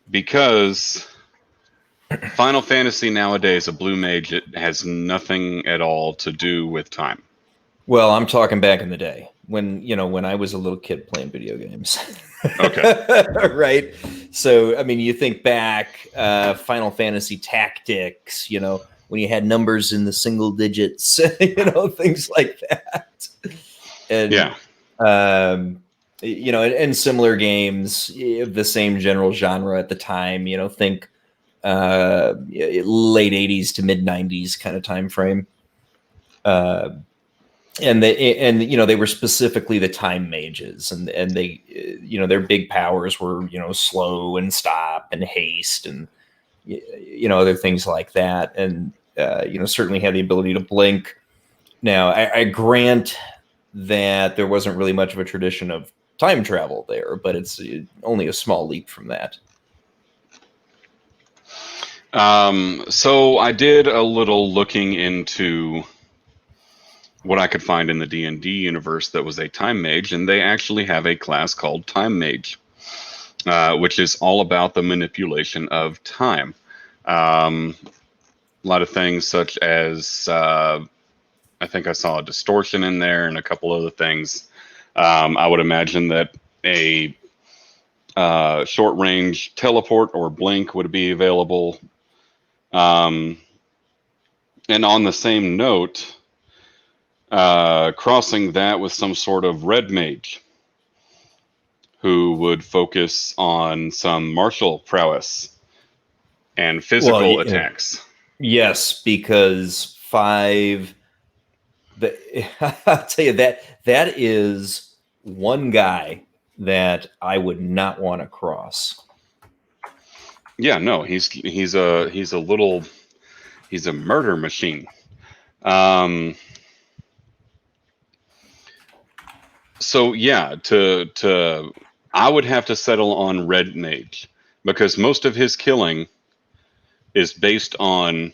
Because Final Fantasy nowadays, a blue mage, it has nothing at all to do with time. Well, I'm talking back in the day when I was a little kid playing video games. Okay. Right. So, I mean, you think back, Final Fantasy Tactics, when you had numbers in the single digits, things like that. And, Yeah. and similar games of the same general genre at the time, think late 80s to mid 90s kind of time frame. And they were specifically the time mages, and they their big powers were slow and stop and haste and other things like that, and certainly had the ability to blink. Now I grant that there wasn't really much of a tradition of time travel there, but it's only a small leap from that. So I did a little looking into what I could find in the D&D universe that was a time mage, and they actually have a class called Time Mage, which is all about the manipulation of time. A lot of things such as I think I saw a distortion in there and a couple other things. I would imagine that a short range teleport or blink would be available. And on the same note, crossing that with some sort of red mage who would focus on some martial prowess and physical attacks. Yes, because 5. I'll tell you that is one guy that I would not want to cross. Yeah, no, he's a murder machine. So yeah, I would have to settle on red mage because most of his killing is based on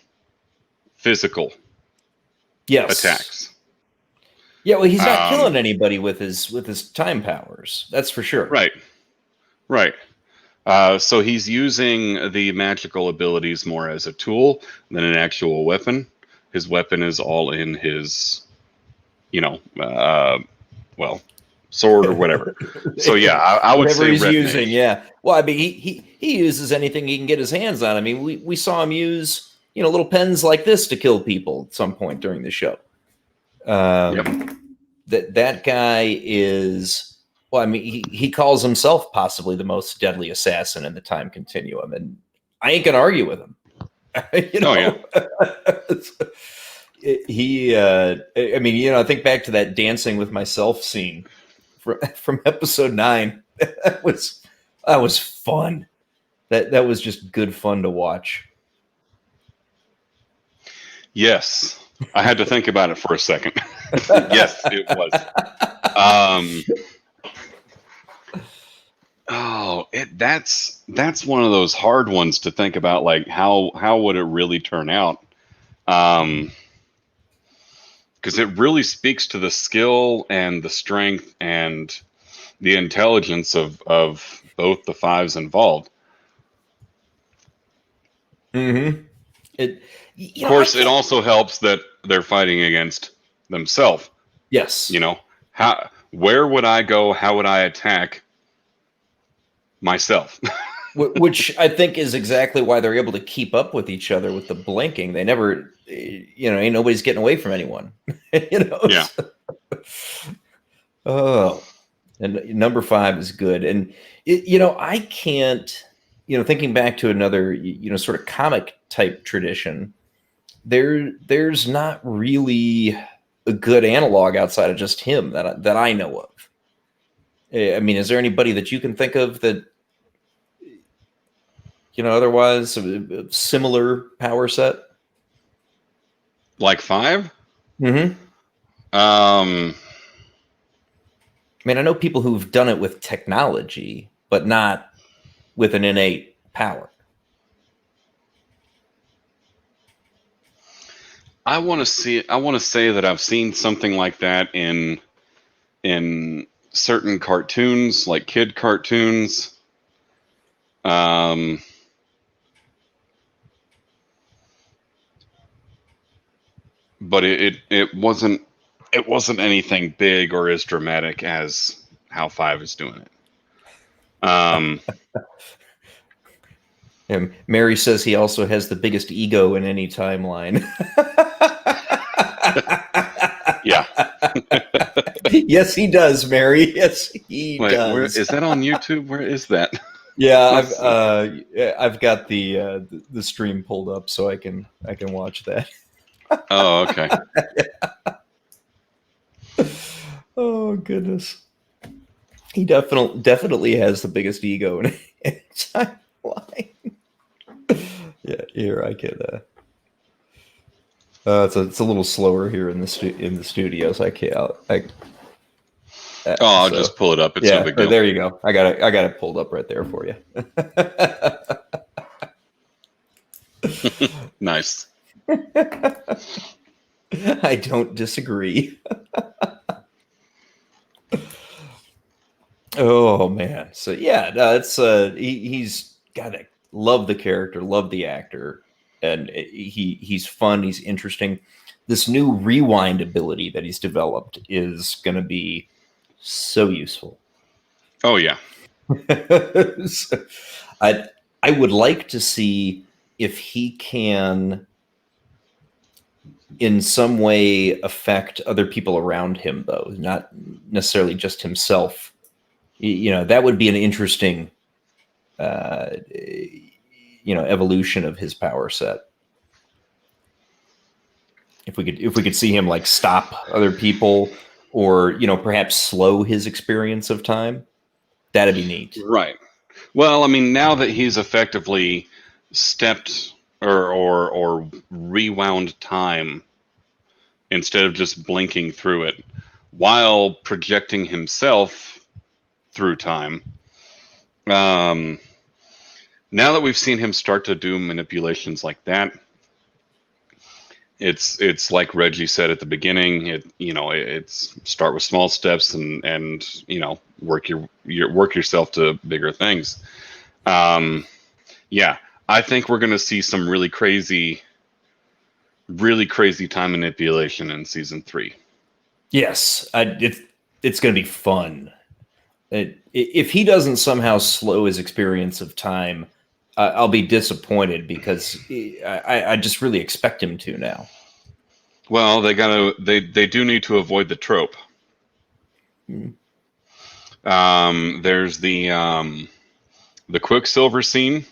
physical attacks. Yeah, well, he's not killing anybody with his time powers. That's for sure. Right. So he's using the magical abilities more as a tool than an actual weapon. His weapon is all in his, sword or whatever. So yeah, I would say he's red using. mage. Yeah. Well, I mean, he uses anything he can get his hands on. I mean, we saw him use little pens like this to kill people at some point during the show. Yep. That guy is. Well, I mean, he calls himself possibly the most deadly assassin in the time continuum, and I ain't gonna argue with him. Oh yeah. I mean, I think back to that dancing with myself scene from episode 9. That was fun. That was just good fun to watch. Yes, I had to think about it for a second. Yes, it was. That's one of those hard ones to think about. Like how would it really turn out? Because it really speaks to the skill and the strength and the intelligence of both the fives involved. Mm-hmm. Of course, it also helps that they're fighting against themselves. Yes. Where would I go? How would I attack myself? Which I think is exactly why they're able to keep up with each other with the blinking. They never, ain't nobody's getting away from anyone. Yeah. Oh, and number 5 is good. And, I can't, thinking back to another, sort of comic type tradition, there's not really a good analog outside of just him that I know of. I mean, is there anybody that you can think of that, otherwise a similar power set? Like 5? Mm-hmm. I mean, I know people who've done it with technology, but not with an innate power. I want to see. I want to say that I've seen something like that in certain cartoons, like kid cartoons. Um, but it wasn't anything big or as dramatic as how 5 is doing it. And Mary says he also has the biggest ego in any timeline. Yeah. Yes, he does, Mary. Yes, he Wait, where does. is that on YouTube? Where is that? Yeah, Let's see. I've got the stream pulled up so I can watch that. Oh, okay. Oh goodness, he definitely has the biggest ego in any timeline. Yeah, here I can. It's a little slower here in the studio, so I can't. Oh, I'll So just pull it up. It's no yeah, big deal. there you go. I got it pulled up right there for you. Nice. I don't disagree. Oh man, so yeah, no, it's he's got to love the character, love the actor, and he's fun, he's interesting. This new rewind ability that he's developed is going to be so useful. Oh yeah. So, I would like to see if he can in some way affect other people around him, though, not necessarily just himself. You know, that would be an interesting evolution of his power set. If we could see him like stop other people, or perhaps slow his experience of time, that'd be neat. Right. Well, I mean, now that he's effectively stepped or rewound time instead of just blinking through it while projecting himself through time. Now that we've seen him start to do manipulations like that, it's like Reggie said at the beginning. It's start with small steps and work work yourself to bigger things. Yeah, I think we're going to see some really crazy time manipulation in season 3. Yes, it's going to be fun. If he doesn't somehow slow his experience of time, I'll be disappointed because I just really expect him to now. Well, they do need to avoid the trope. There's the Quicksilver scene.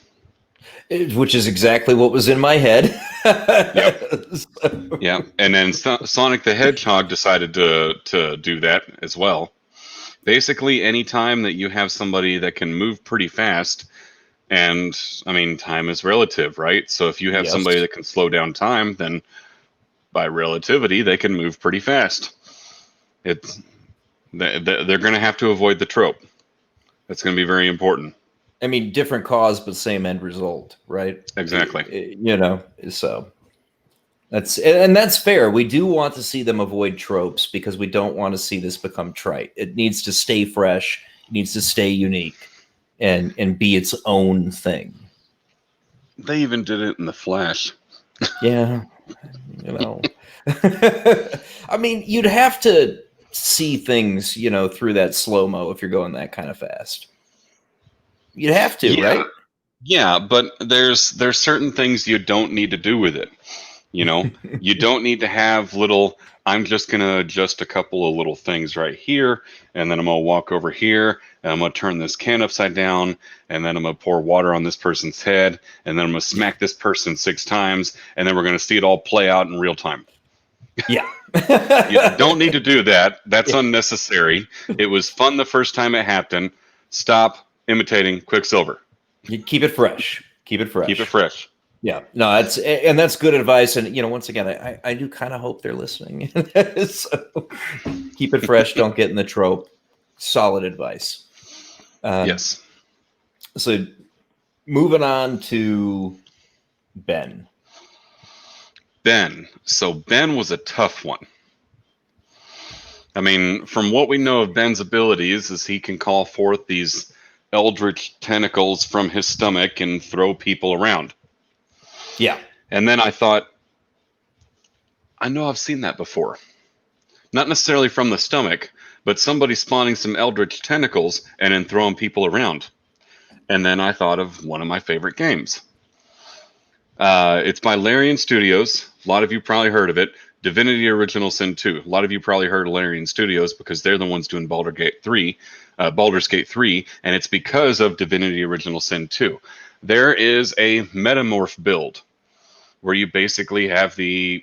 Which is exactly what was in my head. Yep. Yeah, and then Sonic the Hedgehog decided to do that as well. Basically, any time that you have somebody that can move pretty fast, and I mean, time is relative, right? So if you have Yes. somebody that can slow down time, then by relativity, they can move pretty fast. They're going to have to avoid the trope. That's going to be very important. I mean, different cause, but same end result, right? Exactly. So that's fair. We do want to see them avoid tropes because we don't want to see this become trite. It needs to stay fresh. It needs to stay unique and be its own thing. They even did it in the Flash. Yeah, I mean, you'd have to see things, through that slow-mo if you're going that kind of fast. You'd have to, Yeah, right? yeah, but there's certain things you don't need to do with it. You don't need to have little. I'm just gonna adjust a couple of little things right here, and then I'm gonna walk over here, and I'm gonna turn this can upside down, and then I'm gonna pour water on this person's head, and then I'm gonna smack this person 6 times, and then we're gonna see it all play out in real time. Yeah. You don't need to do that. That's unnecessary. It was fun the first time it happened. Stop imitating Quicksilver. You keep it fresh. Keep it fresh. Keep it fresh. Yeah, no, that's good advice. And once again, I do kind of hope they're listening. So keep it fresh. Don't get in the trope. Solid advice. Yes. So moving on to Ben. Ben. So Ben was a tough one. I mean, from what we know of Ben's abilities, is he can call forth these eldritch tentacles from his stomach and throw people around. Yeah. And then I thought, I know I've seen that before. Not necessarily from the stomach, but somebody spawning some eldritch tentacles and then throwing people around. And then I thought of one of my favorite games. It's by Larian Studios. A lot of you probably heard of it. Divinity Original Sin 2. A lot of you probably heard of Larian Studios because they're the ones doing Baldur's Gate 3, and it's because of Divinity Original Sin 2. There is a metamorph build where you basically have the,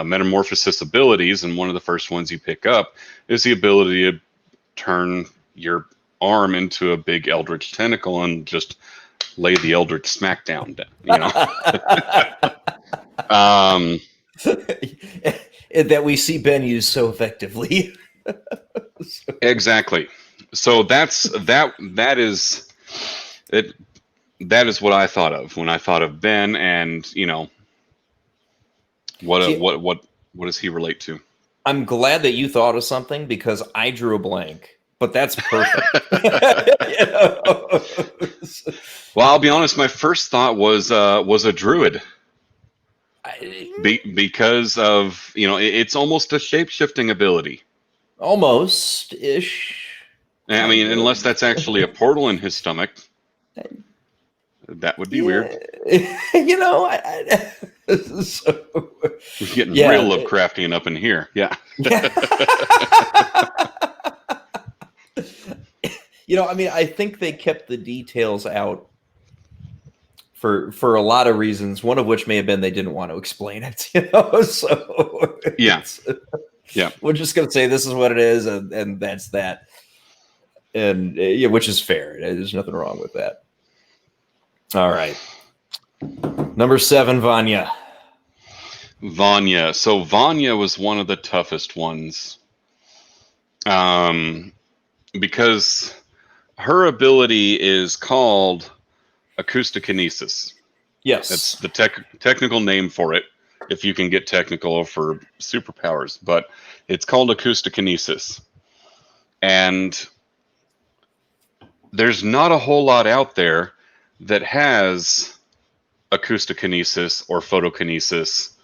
metamorphosis abilities, and one of the first ones you pick up is the ability to turn your arm into a big eldritch tentacle and just lay the eldritch smackdown, That we see Ben use so effectively. Exactly. So that is it. That is what I thought of when I thought of Ben, and what does he relate to? I'm glad that you thought of something because I drew a blank, but that's perfect. Well, I'll be honest. My first thought was a druid. Because of it's almost a shape-shifting ability. Almost ish. I mean, unless that's actually a portal in his stomach, that would be weird. So, we're getting real Lovecraftian up in here. Yeah. I mean, I think they kept the details out for a lot of reasons, one of which may have been they didn't want to explain it, so yeah, we're just going to say this is what it is, and that's that, and which is fair. There's nothing wrong with that. All right, number 7, Vanya. So Vanya was one of the toughest ones, because her ability is called Acoustic Kinesis. Yes. That's the technical name for it, if you can get technical for superpowers. But it's called Acoustic Kinesis. And there's not a whole lot out there that has Acoustic Kinesis or Photokinesis,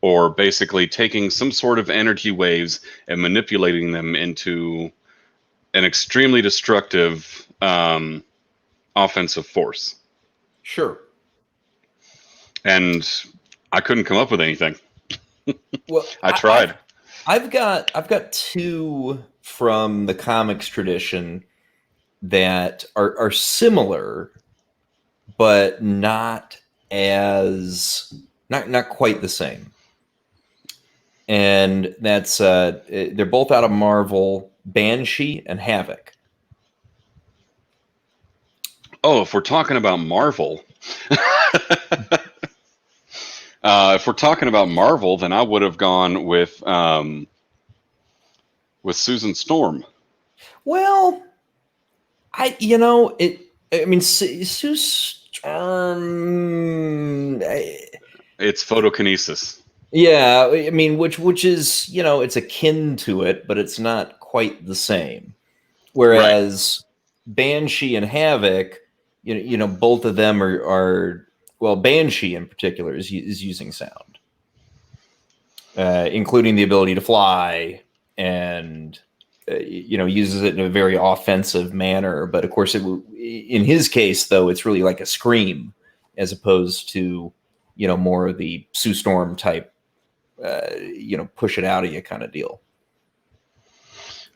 or basically taking some sort of energy waves and manipulating them into an extremely destructive offensive force. Sure. And I couldn't come up with anything. Well, I tried. I've got 2 from the comics tradition that are similar, but not quite the same. And that's they're both out of Marvel, Banshee and Havoc. Oh, if we're talking about Marvel, then I would have gone with Susan Storm. Well, I mean, Sue Storm. It's Photokinesis. Yeah, I mean, which is it's akin to it, but it's not quite the same. Whereas Banshee and Havoc, both of them are well, Banshee in particular is using sound, including the ability to fly, and uses it in a very offensive manner. But of course, in his case, though, it's really like a scream as opposed to more of the Sue Storm type, push it out of you kind of deal.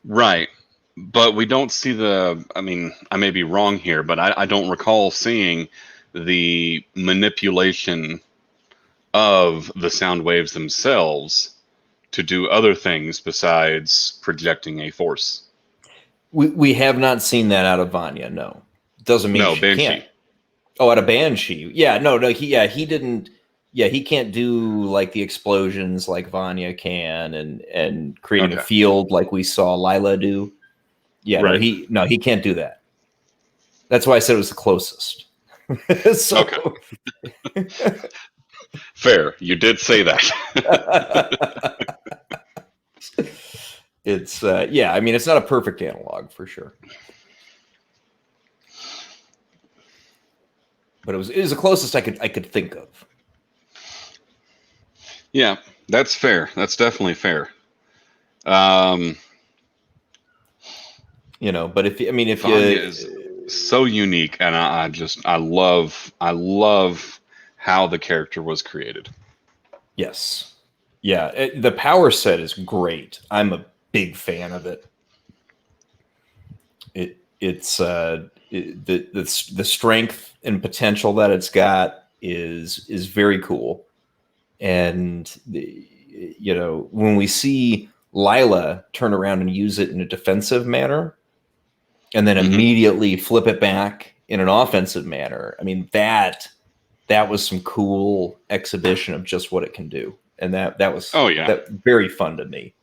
Right. But we don't see I mean, I may be wrong here, but I don't recall seeing the manipulation of the sound waves themselves to do other things besides projecting a force. We have not seen that out of Vanya. No, doesn't mean she Banshee. can't. Oh, out of Banshee. Yeah, no, he didn't. Yeah, he can't do like the explosions like Vanya can, and creating a field like we saw Lila do. Yeah, right. He can't do that. That's why I said it was the closest. So, Fair. You did say that. It's yeah. I mean, it's not a perfect analog for sure, but it was the closest I could think of. Yeah, that's fair. That's definitely fair. Um, But if Vanya you is so unique, and I love how the character was created. yes, yeah, the power set is great. I'm a big fan of it. The strength and potential that it's got is very cool. And when we see Lila turn around and use it in a defensive manner and then immediately flip it back in an offensive manner, I mean, that was some cool exhibition of just what it can do. And that was that very fun to me.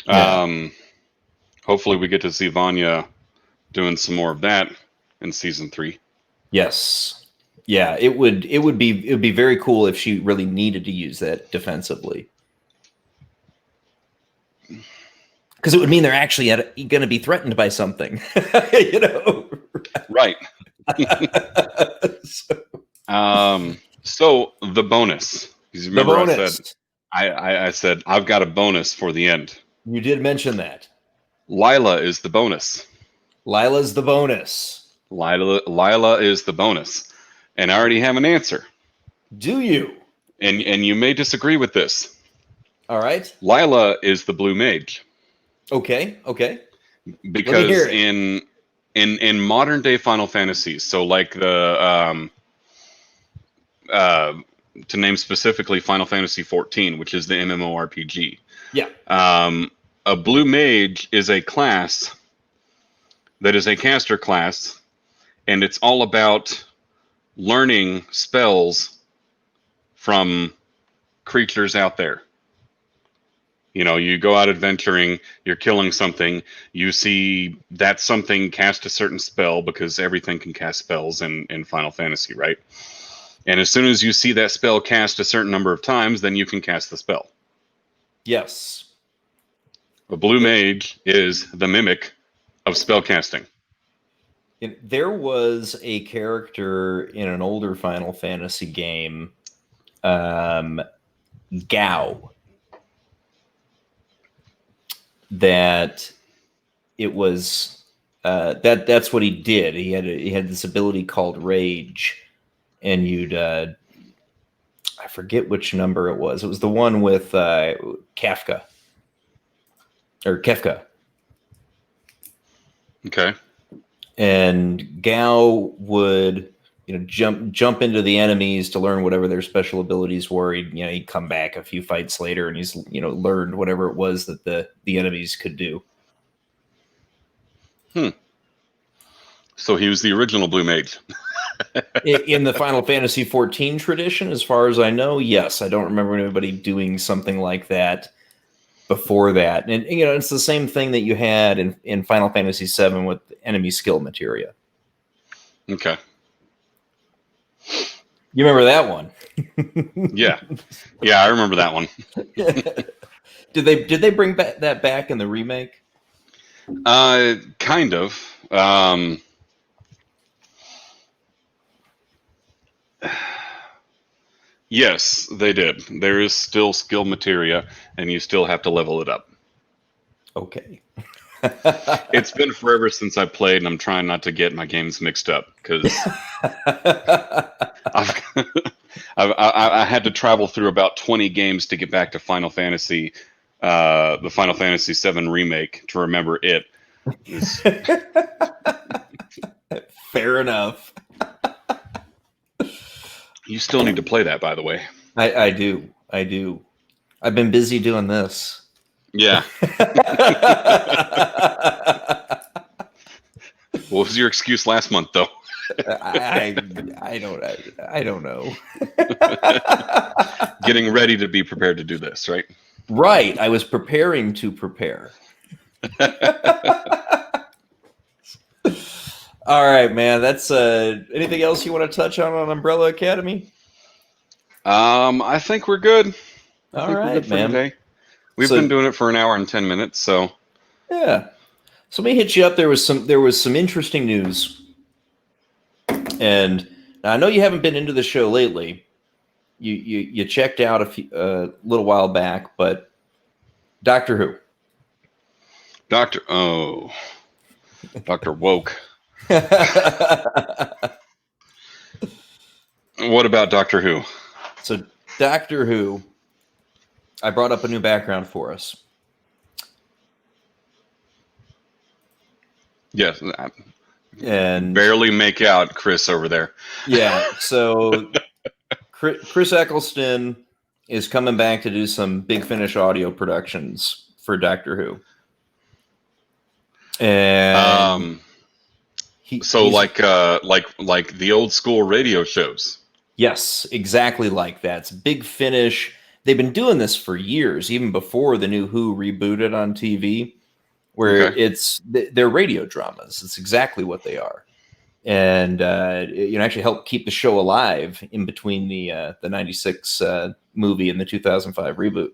Yeah. Hopefully we get to see Vanya doing some more of that in season 3. Yes. Yeah, it would be very cool if she really needed to use that defensively. Because it would mean they're actually going to be threatened by something, Right. So the bonus. Remember, I said I've got a bonus for the end. You did mention that. Lila is the bonus. Lila's the bonus. Lila is the bonus, and I already have an answer. Do you? And you may disagree with this. All right. Lila is the blue mage. Okay. Because in modern day Final Fantasies, so like the to name specifically Final Fantasy 14, which is the MMORPG. Yeah. A blue mage is a class that is a caster class, and it's all about learning spells from creatures out there. You go out adventuring, you're killing something, you see that something cast a certain spell, because everything can cast spells in Final Fantasy, right? And as soon as you see that spell cast a certain number of times, then you can cast the spell. Yes. A blue mage is the mimic of spell casting. There was a character in an older Final Fantasy game, Gao, that it was that's what he did. He had this ability called Rage, and you'd I forget which number it was. It was the one with Kafka. Okay. And Gao would jump into the enemies to learn whatever their special abilities were. He'd come back a few fights later, and he's learned whatever it was that the enemies could do. So he was the original blue mage. In the Final Fantasy 14 tradition, as far as I know, yes. I don't remember anybody doing something like that before that. And it's the same thing that you had in Final Fantasy 7 with enemy skill materia. Okay. You remember that one? Yeah, I remember that one. Did they bring that back in the remake? Kind of. Yes, they did. There is still skill materia, and you still have to level it up. Okay. It's been forever since I played, and I'm trying not to get my games mixed up, because I had to travel through about 20 games to get back to Final Fantasy, the Final Fantasy VII remake, to remember it. Fair enough. You still need to play that, by the way. I do. I've been busy doing this. Yeah. What was your excuse last month, though? I don't know. Getting ready to be prepared to do this, right? Right. I was preparing to prepare. All right, man. That's anything else you want to touch on Umbrella Academy? I think we're good. I All think we're good right, for man. today. We've been So doing it for an hour and 10 minutes, so yeah. So let me hit you up. There was some interesting news, and I know you haven't been into the show lately. You checked out a little while back, but Doctor Who. Doctor Dr. Woke. What about Doctor Who? So Doctor Who, I brought up a new background for us. Yes, I And barely make out Chris over there. yeah, so Chris Eccleston is coming back to do some Big Finish audio productions for Doctor Who. And Um, so he's like the old school radio shows. yes, exactly like that. It's Big Finish. They've been doing this for years, even before the new Who rebooted on TV, where Okay. they're radio dramas. It's exactly what they are. And actually helped keep the show alive in between the '96 movie and the 2005 reboot.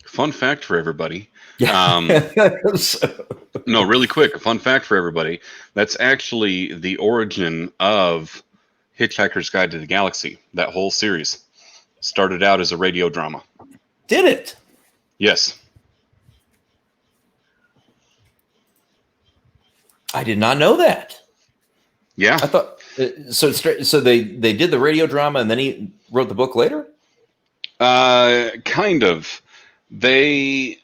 Fun fact for everybody. Yeah. Um, So- no, really quick, a fun fact for everybody. That's actually the origin of Hitchhiker's Guide to the Galaxy. That whole series started out as a radio drama. did it? Yes. I did not know that. Yeah. I thought so. They did the radio drama and then he wrote the book later. Kind of. They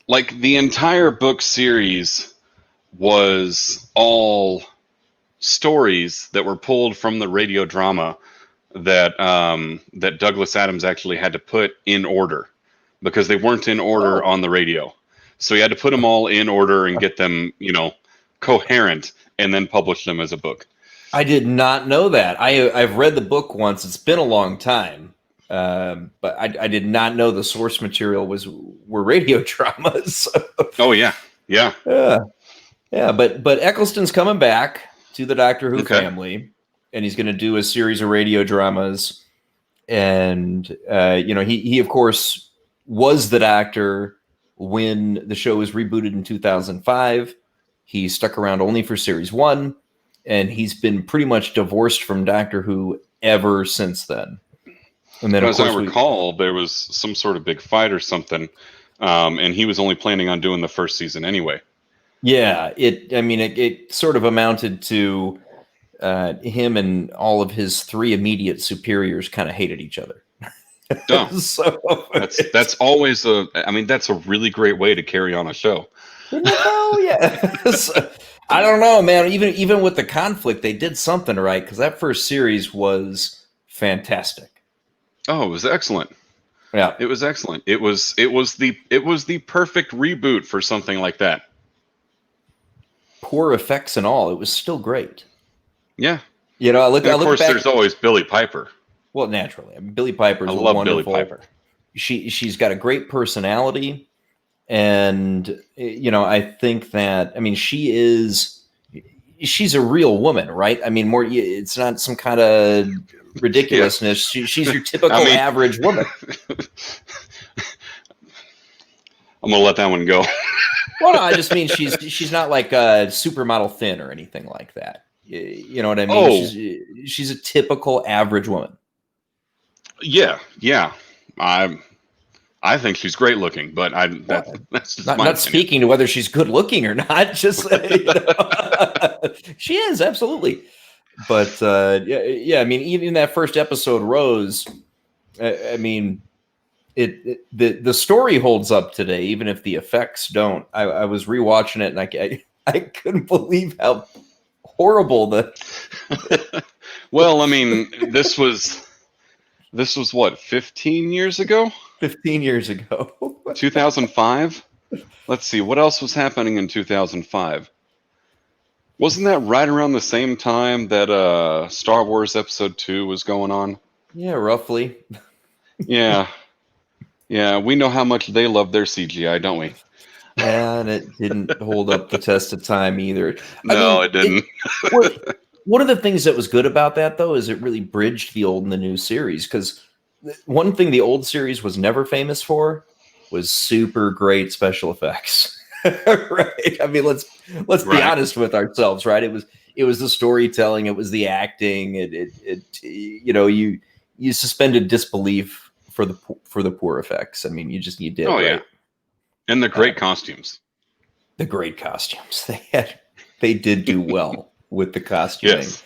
like the entire book series was all stories that were pulled from the radio drama that Douglas Adams actually had to put in order because they weren't in order Oh, on the radio. So he had to put them all in order and get them, coherent and then publish them as a book. I did not know that. I've read the book once. It's been a long time, but I did not know the source material were radio dramas. Oh yeah. Yeah. Yeah, yeah. But Eccleston's coming back to the Doctor Who Okay. family, and he's going to do a series of radio dramas. And he of course was the Doctor when the show was rebooted in 2005. He stuck around only for series one, and he's been pretty much divorced from Doctor Who ever since then. And then, of As I course, recall, there was some sort of big fight or something, and he was only planning on doing the first season anyway. yeah, it sort of amounted to him and all of his three immediate superiors kind of hated each other. Oh, So that's always that's a really great way to carry on a show. yeah. So, I don't know, man. Even with the conflict, they did something right because that first series was fantastic. Oh, it was excellent. Yeah, It was excellent. It was the perfect reboot for something like that. poor effects and all, it was still great. Yeah. I look. And I of look course, back. there's always Billy Piper. Well, naturally, Billie Piper's I love wonderful. Billy Piper. She's got a great personality, and I think that she's a real woman, right? I mean, more it's not some kind of ridiculousness. She's your typical average woman. I'm gonna let that one go. Well, no, I just mean she's not like supermodel thin or anything like that. You know what I mean? Oh. She's a typical average woman. Yeah. I think she's great looking, but that's just Not, my not opinion. speaking to whether she's good looking or not. Just she is absolutely. But yeah. I mean, even that first episode, Rose. I mean, the story holds up today, even if the effects don't. I was rewatching it, and I couldn't believe how horrible the. Well, I mean, this was what, 15 years ago? 15 years ago. 2005? Let's see, what else was happening in 2005? Wasn't that right around the same time that Star Wars Episode 2 was going on? Yeah, roughly. Yeah. Yeah, we know how much they love their CGI, don't we? And it didn't hold up the test of time either. I No, mean, it didn't. one of the things that was good about that, though, is it really bridged the old and the new series. Because one thing the old series was never famous for was super great special effects. Right? I mean, let's be Right. honest with ourselves, right? It was the storytelling, it was the acting. You suspended disbelief for the poor effects. I mean, you did, Oh yeah, right? and the great costumes. The great costumes they did do well with the costuming. Yes.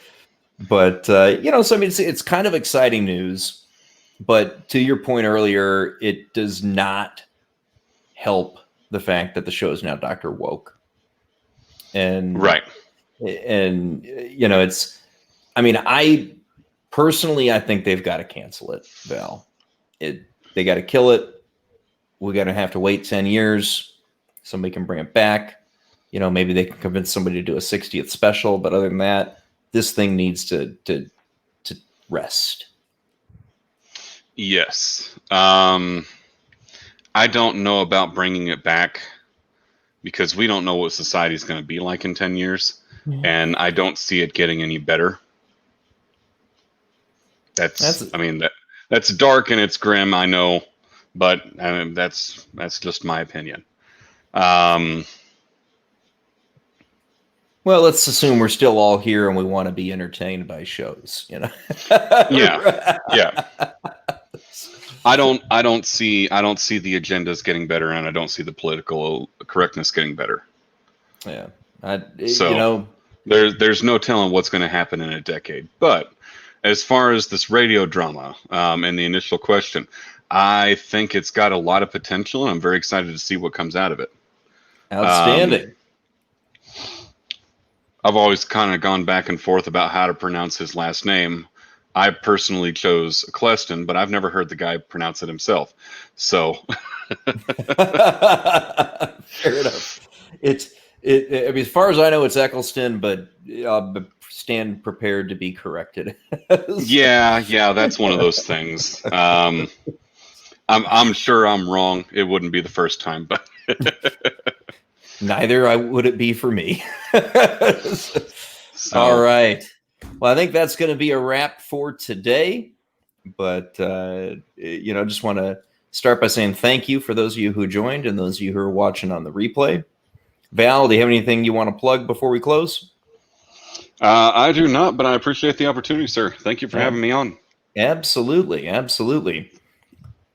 But so I mean, it's kind of exciting news. But to your point earlier, it does not help the fact that the show is now Dr. Woke. And Right. it's, I mean, I personally, I think they've got to cancel it, Val. They got to kill it. We're going to have to wait 10 years. Somebody can bring it back. Maybe they can convince somebody to do a 60th special. But other than that, this thing needs to rest. Yes. I don't know about bringing it back because we don't know what society is going to be like in 10 years. And I don't see it getting any better. That's dark and it's grim, I know, but I mean, that's just my opinion. Well, let's assume we're still all here and we want to be entertained by shows, Yeah. Yeah. I don't see the agendas getting better, and I don't see the political correctness getting better. Yeah. There's no telling what's going to happen in a decade. But as far as this radio drama and the initial question, I think it's got a lot of potential, and I'm very excited to see what comes out of it. Outstanding. I've always kind of gone back and forth about how to pronounce his last name. I personally chose Cleston, but I've never heard the guy pronounce it himself. So, fair enough. I mean, as far as I know, it's Eccleston, but stand prepared to be corrected. yeah, that's one of those things. I'm sure I'm wrong. It wouldn't be the first time, but neither would it be for me. So, all right. Well, I think that's going to be a wrap for today. But just want to start by saying thank you for those of you who joined and those of you who are watching on the replay. Val, do you have anything you want to plug before we close? I do not, but I appreciate the opportunity, sir. Thank you for having me on. Absolutely.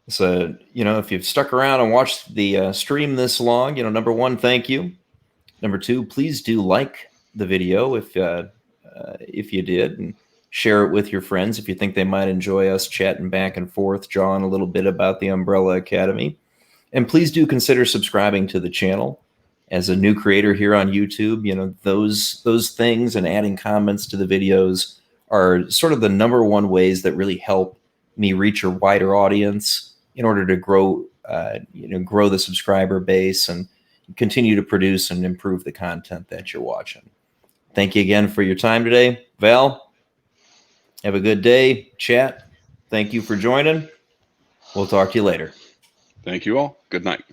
So, if you've stuck around and watched the stream this long, number one, thank you. Number two, please do like the video if you did, and share it with your friends if you think they might enjoy us chatting back and forth, jawing a little bit about the Umbrella Academy. And please do consider subscribing to the channel. As a new creator here on YouTube, those things and adding comments to the videos are sort of the number one ways that really help me reach a wider audience in order to grow the subscriber base and continue to produce and improve the content that you're watching. Thank you again for your time today. Val, have a good day. Chat, thank you for joining. We'll talk to you later. Thank you all. Good night.